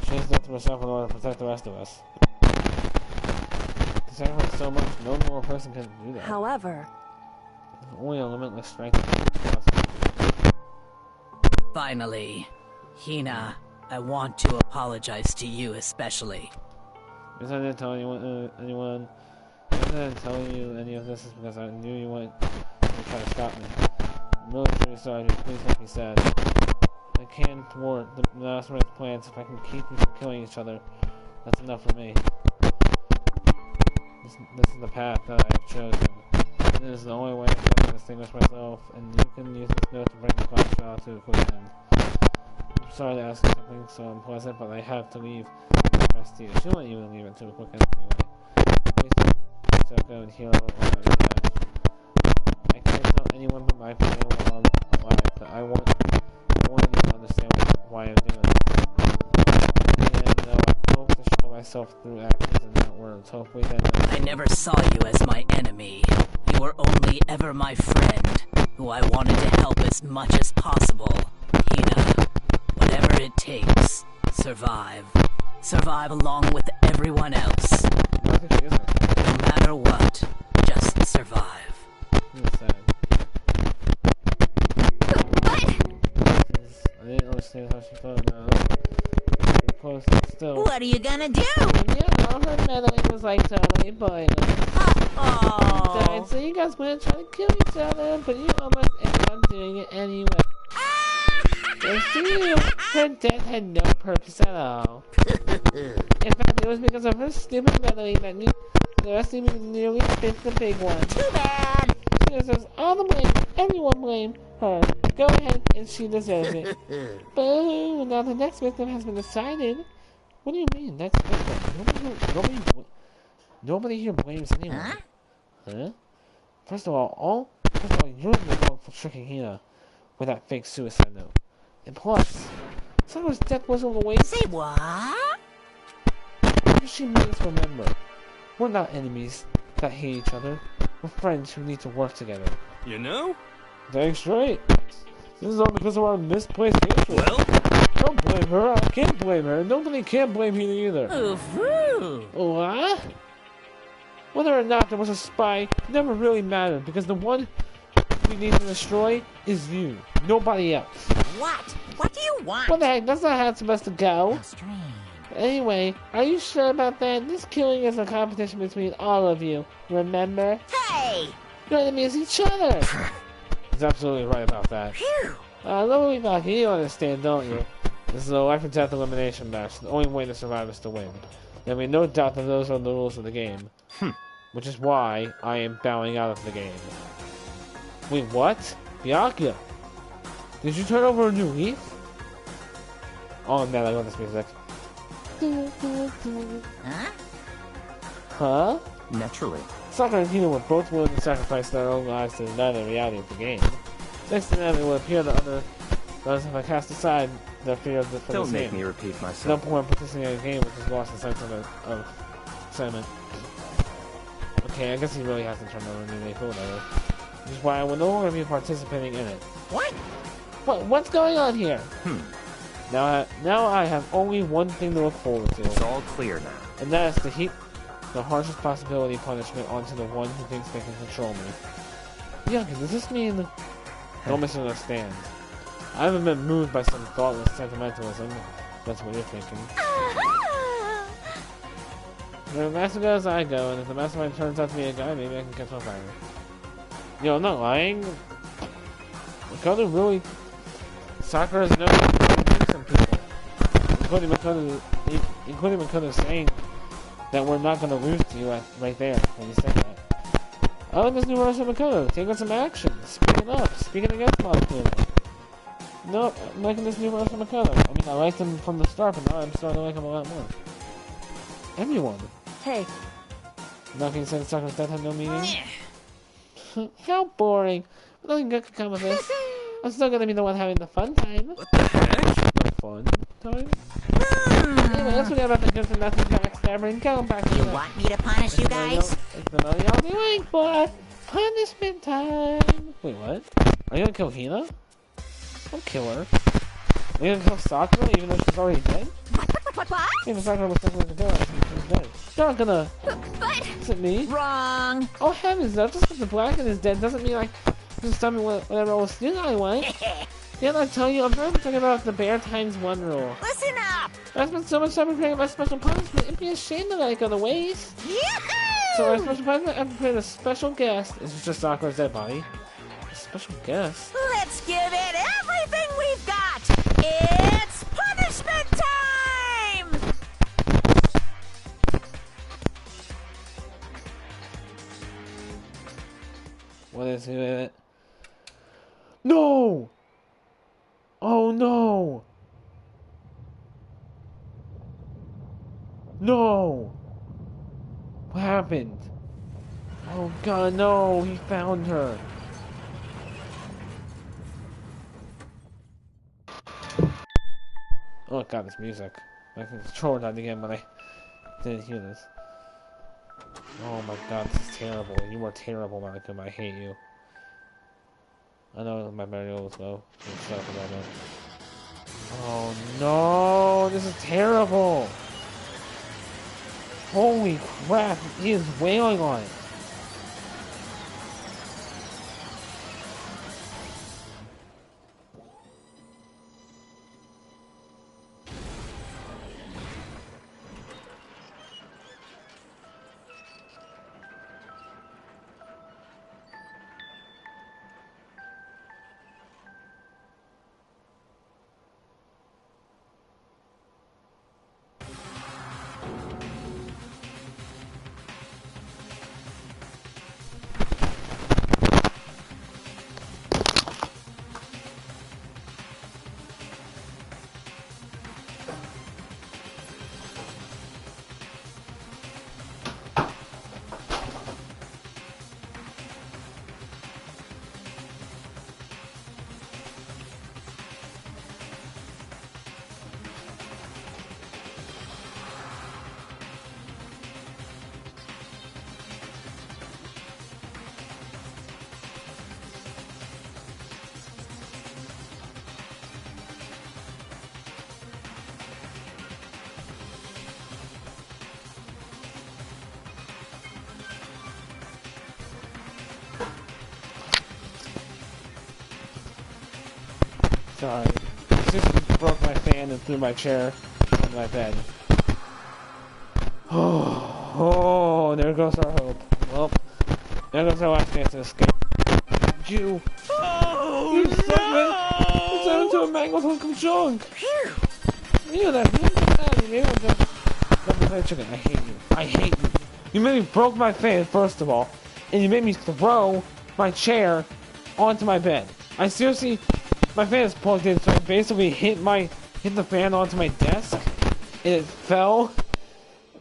She has nothing to herself in order to protect the rest of us. To sacrifice so much, no more person can do that. However, Only a limitless strength is possible. Finally, Hina, I want to apologize to you especially. The reason I didn't tell anyone, the reason I didn't tell you any of this is because I knew you went to try to stop me. I'm really truly sorry, please don't be sad. I can thwart the Mastermind's plans if I can keep you from killing each other. That's enough for me. This is the path that I have chosen. It is the only way I can distinguish myself, and you can use this note to bring the class trial to a quick end. I'm sorry to ask you something so unpleasant, but I have to leave. She won't even leave it to a quick end anyway. Please don't go and heal I can't tell anyone but my family while I'm alive, but I want you to understand why I'm doing it. And I hope to show myself through actions and not words. Hopefully then I never saw you as my enemy. You were only ever my friend, who I wanted to help as much as possible. Hina, whatever it takes, survive. Survive along with everyone else. No matter what, just survive. sad. I didn't understand how she felt now. Still. What are you gonna do? Yeah, all her meddling was like totally pointless. Oh. Died, so you guys went to try to kill each other, but you almost ended up doing it anyway. And see, her death had no purpose at all. In fact, it was because of her stupid meddling that the rest of you nearly spit the big one. Too bad. She deserves all the blame. Everyone blame her. Go ahead, and she deserves it. Boo! Now the next victim has been decided. What do you mean, next victim? Nobody here blames anyone. Huh? First of all, you're the one for tricking Hina with that fake suicide note. And plus, Summer's death wasn't a waste. Say what? She made us remember. We're not enemies that hate each other. We're friends who need to work together. You know? Thanks, right. This is all because of our misplaced hatred. Well? Don't blame her. I can't blame her. Nobody can blame Hina either. Ooh. What? Whether or not there was a spy never really mattered because the one we need to destroy is you. Nobody else. What? What do you want? What the heck? That's not how it's supposed to go. How strange. Anyway, are you sure about that? This killing is a competition between all of you. Remember? Hey! Your enemies each other. He's absolutely right about that. Phew. Let me back. You understand, don't you? This is a life or death elimination match. The only way to survive is to win. There'll be no doubt that those are the rules of the game. which is why I am bowing out of the game. Wait, what? Byakuya, did you turn over a new leaf? Oh man, I love this music. Huh? Huh? Naturally. Sakura and Hina were both willing to sacrifice their own lives to deny the reality of the game. Next to them, it would appear that those if I cast aside their fear of the Don't make game. me repeat No myself. point in participating in a game which is lost in sense of excitement. Okay, I guess he really hasn't turned over a new leaf or whatever. Which is why I will no longer be participating in it. What? What's going on here? Now I have only one thing to look forward to. It's all clear now. And that is to heap the harshest possibility punishment onto the one who thinks they can control me. Bianca, does this mean... Don't misunderstand. I haven't been moved by some thoughtless sentimentalism. That's what you're thinking. Where the master goes, I go, and if the mastermind turns out to be a guy, maybe I can catch on fire. Yo, I'm not lying. Makoto really... Sakura's known to do some people. Including Makoto saying that we're not going to lose to you right there when you said that. I like this new version of Makoto, taking some action, speaking up, speaking against Makoto. No, I'm liking this new version of Makoto. I mean, I liked him from the start, but now I'm starting to like him a lot more. Everyone. Hey, Nothing said Sakura's death had no meaning? How boring. Nothing good could come of this. I'm still gonna be the one having the fun time. What the heck? The fun time? Anyway, let's forget about the good and nothing backstabbing. Go back to You it. want me to punish you guys? It's the money I'll be waiting for. Punishment time. Wait, what? Are you gonna kill Hina? Don't kill her. Are you gonna kill Sakura even though she's already dead? What? Even Sakura was technically the girl, she's dead. You're not gonna... But... Is it me? Wrong. Oh heavens, though, just because the Blacken is dead doesn't mean I just tell me whatever else do I want. Didn't I tell you? I'm trying to talk about the bear times one rule. Listen up. I spent so much time preparing my special punishment, it'd be a shame to let it go to waste. Yahoo! So my special punishment, I've prepared a special guest. This is just Sakura's dead body. A special guest? Let's give it everything we've got. It's punishment time! What is it? No! Oh no! No! What happened? Oh god, no! He found her! Oh god, this music. I can control that again when I didn't hear this. Oh my god, this is terrible. You are terrible, Malcolm. I hate you. I know my memory was low and stuff about it. Oh no, this is terrible! Holy crap, he is wailing on it. Sorry. Just broke my fan and threw my chair on my bed. Oh, there goes our hope. Well, there goes our last chance to escape. You. Oh, you no! You turned into a mangled hunk of junk. You that maybe I'm just chicken. I hate you. I hate you. You made me broke my fan, first of all. And you made me throw my chair onto my bed. I seriously... My fan is plugged in, so I basically hit the fan onto my desk. And it fell.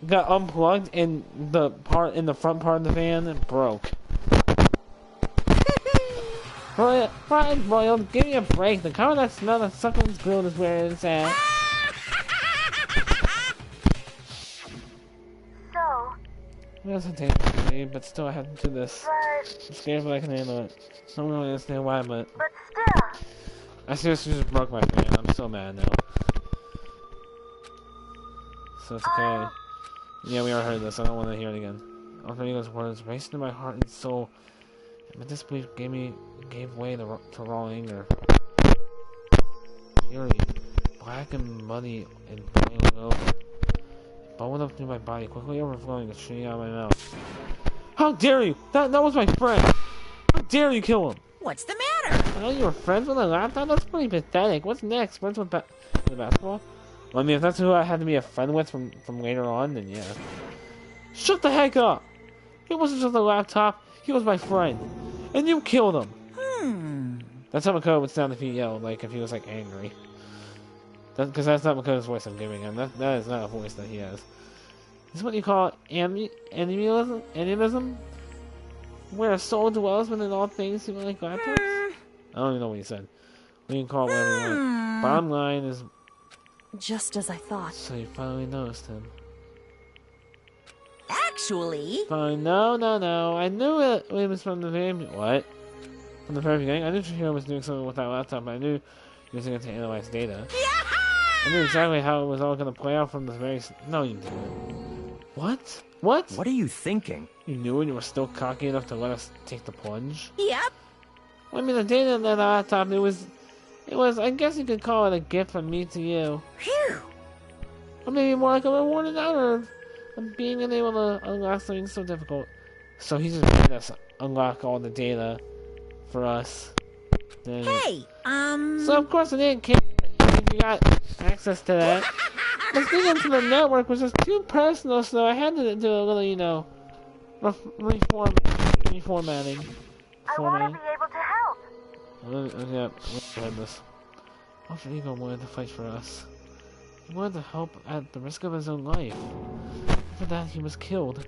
Got unplugged, and the front part of the fan broke. Royal, give me a break. The color that smell of someone's grilled is where it's at. So, That's a dangerous for me, but still I have to do this. I'm scared, but I can handle it. I don't really understand why, but still. I seriously just broke my fan. I'm so mad now. So it's okay. Yeah, we already heard this. I don't want to hear it again. After those words raced into my heart and soul, but disbelief gave way to raw anger. Fury, black and muddy and boiling over, bubbled up through my body, quickly overflowing and shooting out of my mouth. How dare you! That was my friend! How dare you kill him! What's the matter? Oh, you were friends with a laptop? That's pretty pathetic. What's next? Friends with basketball? Well, I mean, if that's who I had to be a friend with from later on, then yeah. Shut the heck up! He wasn't just a laptop, he was my friend. And you killed him! That's how Makoto would sound if he yelled, like if he was like angry. Because that's not Makoto's voice I'm giving him. That is not a voice that he has. This is what you call animism? Where a soul dwells within all things human like laptops? I don't even know what he said. We can call it whatever we want. Bottom line is... Just as I thought. So you finally noticed him. Actually... Fine, no. I knew it was from the very... What? From the very beginning? I knew Chihiro was doing something with that laptop, but I knew he was going to analyze data. I knew exactly how it was all going to play out from the very... No, you didn't. What? What? What are you thinking? You knew and you were still cocky enough to let us take the plunge? Yep. I mean, the data in that laptop, it was, I guess you could call it a gift from me to you. Phew. Or maybe more like a reward in honor of being unable to unlock something so difficult. So he just made us unlock all the data for us. Then, Hey, So of course I didn't care if you got access to that. But speaking to the network was just too personal, so I had to do a little, you know, reformatting. I want to be able to help. Yeah, we had this. Alter Ego wanted to fight for us. He wanted to help at the risk of his own life. For that, he was killed.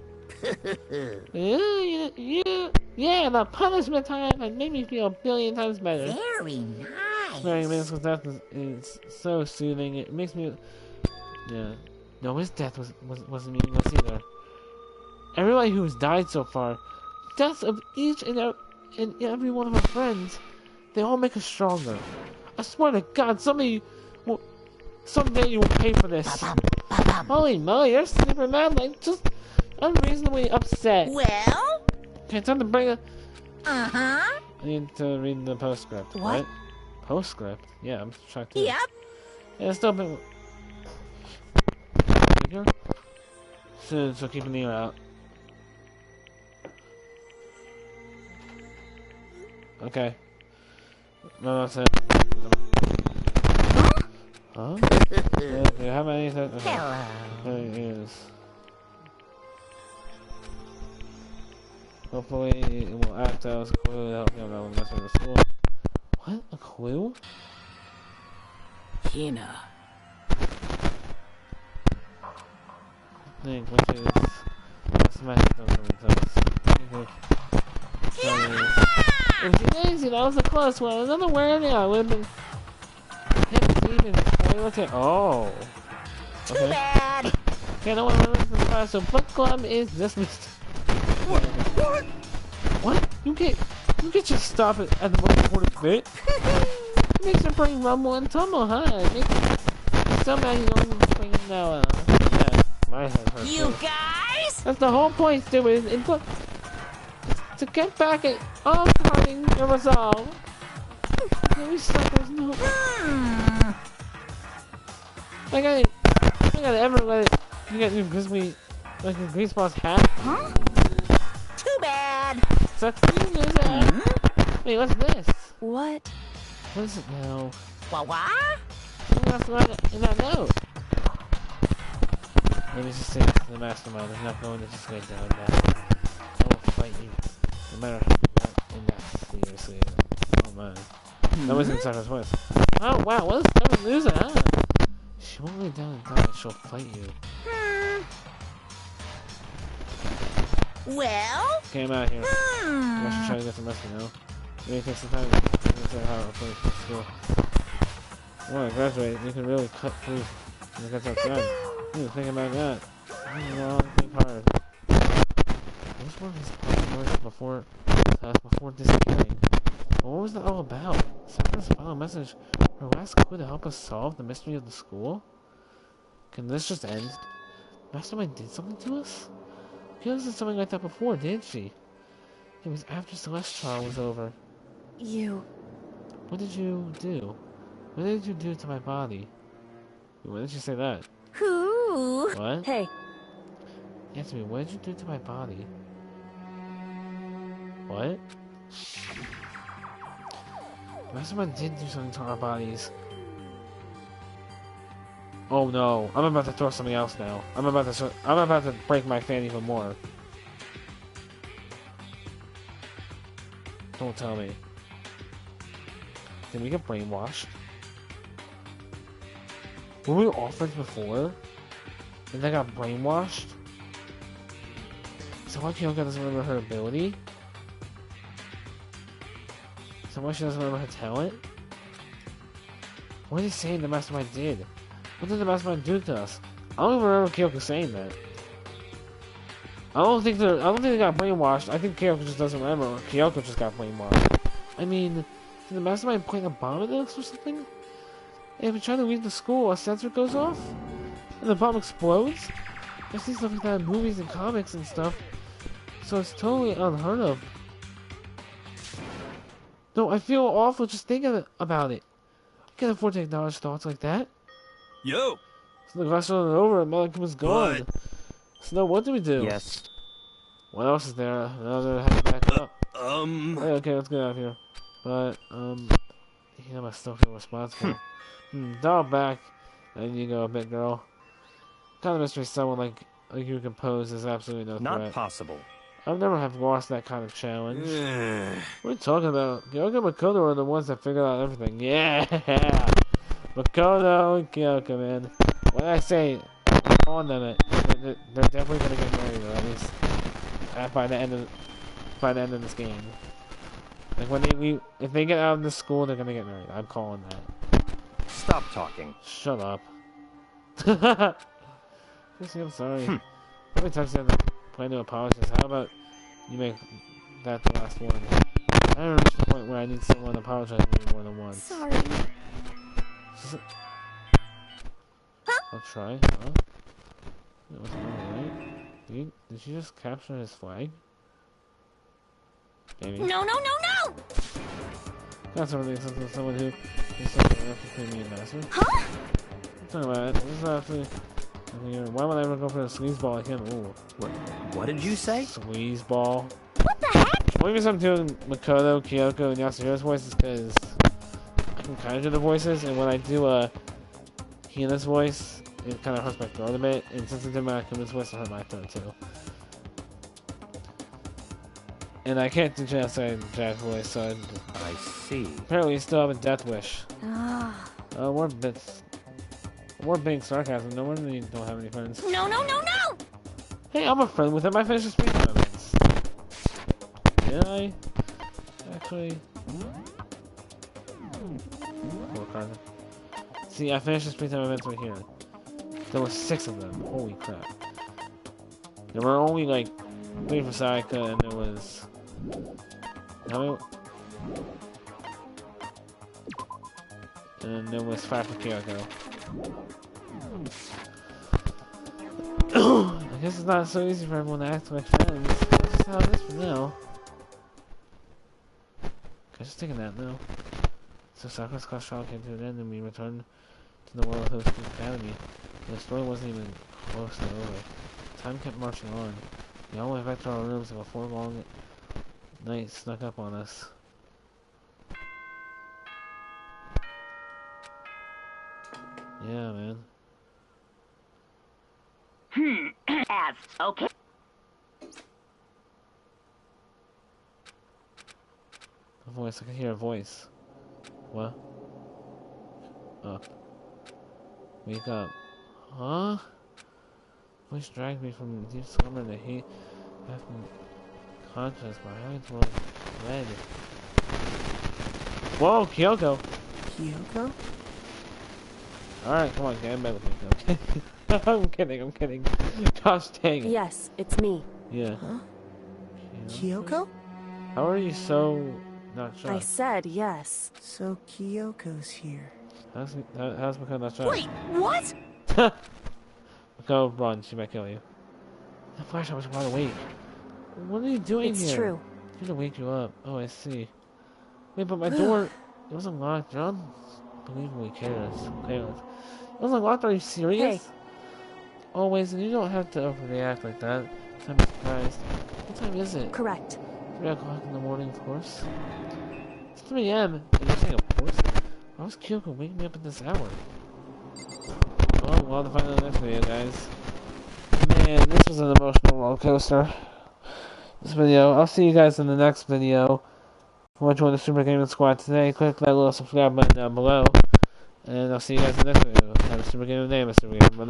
Yeah, the punishment time had made me feel a billion times better. very nice. Mary Mansell's death is so soothing. It makes me... Yeah. No, his death wasn't meaningless either. Everybody who's died so far, deaths of each and every one of our friends, they all make us stronger. I swear to God, someday you will pay for this. Holy moly, you're super mad, like just unreasonably upset. Well? Okay, time to bring it. Uh-huh. I need to read the postscript. What? Postscript? Yeah, I'm shocked too. Yep. Yeah, it's still been... So keep an ear out. Okay. No, that's it. Huh? Yeah, do you have anything? Okay. Hello. There it is. Hopefully it will act as a clue to help me out with messing with the school. What? A clue? Hina. Which is smash Daisy, that was a close one. Another word, yeah, I would have been even oh. Too bad. Okay, no one remembers the class, so book club is dismissed. What? What? You can't just stop it at the most important bit. It makes your brain rumble and tumble, huh? It makes so mad you don't even swing it now. Yeah, my head hurts. You too. guys? That's the whole point, stupid. It's to get back at all fighting your resolve. These suckers know. I gotta ever let it. You get your grizzly, like a grease boss hat. Huh? Too bad. Sucks to lose that. Wait, what's this? What? What is it now? What? What's in that note? Let me just say this. the mastermind is not going to just lay down now. I will fight you, no matter how in that seriously. Oh man. Nobody's inside her voice. Oh wow, what is Devin losing? Ah. She won't lay down and die, she'll fight you. Well? Okay, I'm out of here. I should try to get some rest, you know? Maybe take some time to figure out how to approach the school. When I graduate, you can really cut through when it gets outside. You think about that. Think hard. Those were his words before disappearing. What was that all about? Sakura's final message. Her last clue to help us solve the mystery of the school? Can this just end? Mastermind did something to us? Kayla said something like that before, didn't she? It was after Celeste's trial was over. You... What did you do? What did you do to my body? When did you say that? Who? What? Hey, Answer me, what did you do to my body? What? Mastermind did do something to our bodies. Oh no, I'm about to throw something else now. I'm about to break my fan even more. Don't tell me. Did we get brainwashed? Were we all friends before? And then got brainwashed? So why Kyoko doesn't remember her ability? So why she doesn't remember her talent? What are they saying the Mastermind did? What did the Mastermind do to us? I don't even remember Kyoko saying that. I don't think they got brainwashed. I think Kyoko just doesn't remember, or Kyoko just got brainwashed. I mean, did the Mastermind plant a bomb in us or something? And if we try to leave the school, a sensor goes off? And the bomb explodes? I see stuff like that in movies and comics and stuff. So it's totally unheard of. No, I feel awful just thinking about it. I can't afford to acknowledge thoughts like that. Yo! So the glass running over and Malcolm is gone. So now what do we do? Yes. What else is there? Another head back up. Hey, okay, let's get out of here. But, you know, I still feel responsible. Dial back. There you go, big girl. Kind of mystery someone like you can pose is absolutely no threat. Not possible. I've never have lost that kind of challenge. What are you talking about? Kyoko and Makoto are the ones that figured out everything. Yeah! Makoto and Kyoko, man. What did I say? On them, they're definitely gonna get married, or at least by the end of this game. Like when if they get out of this school, they're gonna get married. I'm calling that. Stop talking. Shut up. Chrissy, I'm sorry. Every time I plan to apologize, how about you make that the last one? I haven't reached the point where I need someone to apologize to me more than once. Sorry. I'll try, huh? That was alright. Did she just capture his flag? Maybe. No, no, no, no! That's something someone who is something between me and Master. Huh? I'm talking about it. This is actually. Why would I ever go for a sleazeball like him? Ooh. What did you say? Sleazeball. What the heck? Only reason I'm doing Makoto, Kyoko, and Yasuhira's voices because I can kind of do the voices, and when I do Hina's voice, it kind of hurts my throat a bit, and since I did my Akuma's voice, it hurt my throat too. And I can't do Jack's voice, so I see. apparently you still have a death wish. Ah. We're being sarcasm. No wonder you don't have any friends. No, no, no, no! Hey, I'm a friend with him. I finished the speed events. Did I? Actually. Work harder. See, I finished the speed time events right here. There were 6 of them. Holy crap. There were only like 3 for Sayaka, and there was. How many? And there was 5 for Kyoko. I guess it's not so easy for everyone to act like friends. That's just how it is for now. Can I just take a nap now? So Sakura's class trial came to an end and we returned to the World Host Academy. The story wasn't even close to over. Time kept marching on. We all went back to our rooms and before long night snuck up on us. Yeah, man. paths, okay? A voice. I can hear a voice. What? Up. Wake up. Huh? Voice dragged me from the deep slumber and the heat. Left me conscious. My eyes were red. Whoa, Kyoko! Kyoko? Alright, come on, get in bed with me. I'm kidding, I'm kidding. Gosh dang it. Yes, it's me. Yeah. Huh? Kyoko? How are you so not I shocked? said yes. So Kyoko's here. How's Mako not shocked? Wait, what? Mako, run, she might kill you. The flashlight was wide awake. What are you doing here? It's true. I'm to wake you up. Oh, I see. Wait, but my door, it wasn't locked. You're unbelievably careless. It wasn't locked, are you serious? Hey. Always, and you don't have to overreact like that. I'm surprised. What time is it? Correct. 3 o'clock in the morning, of course. It's 3 a.m. And you're saying, of course? Why was Kyoko waking me up at this hour? Well, we'll have to find out in the next video, guys. Man, this was an emotional roller coaster. This video. I'll see you guys in the next video. If you want to join the Super Gaming Squad today, click that little subscribe button down below. And I'll see you guys in the next video. Have a super game of the day, Mr. Game.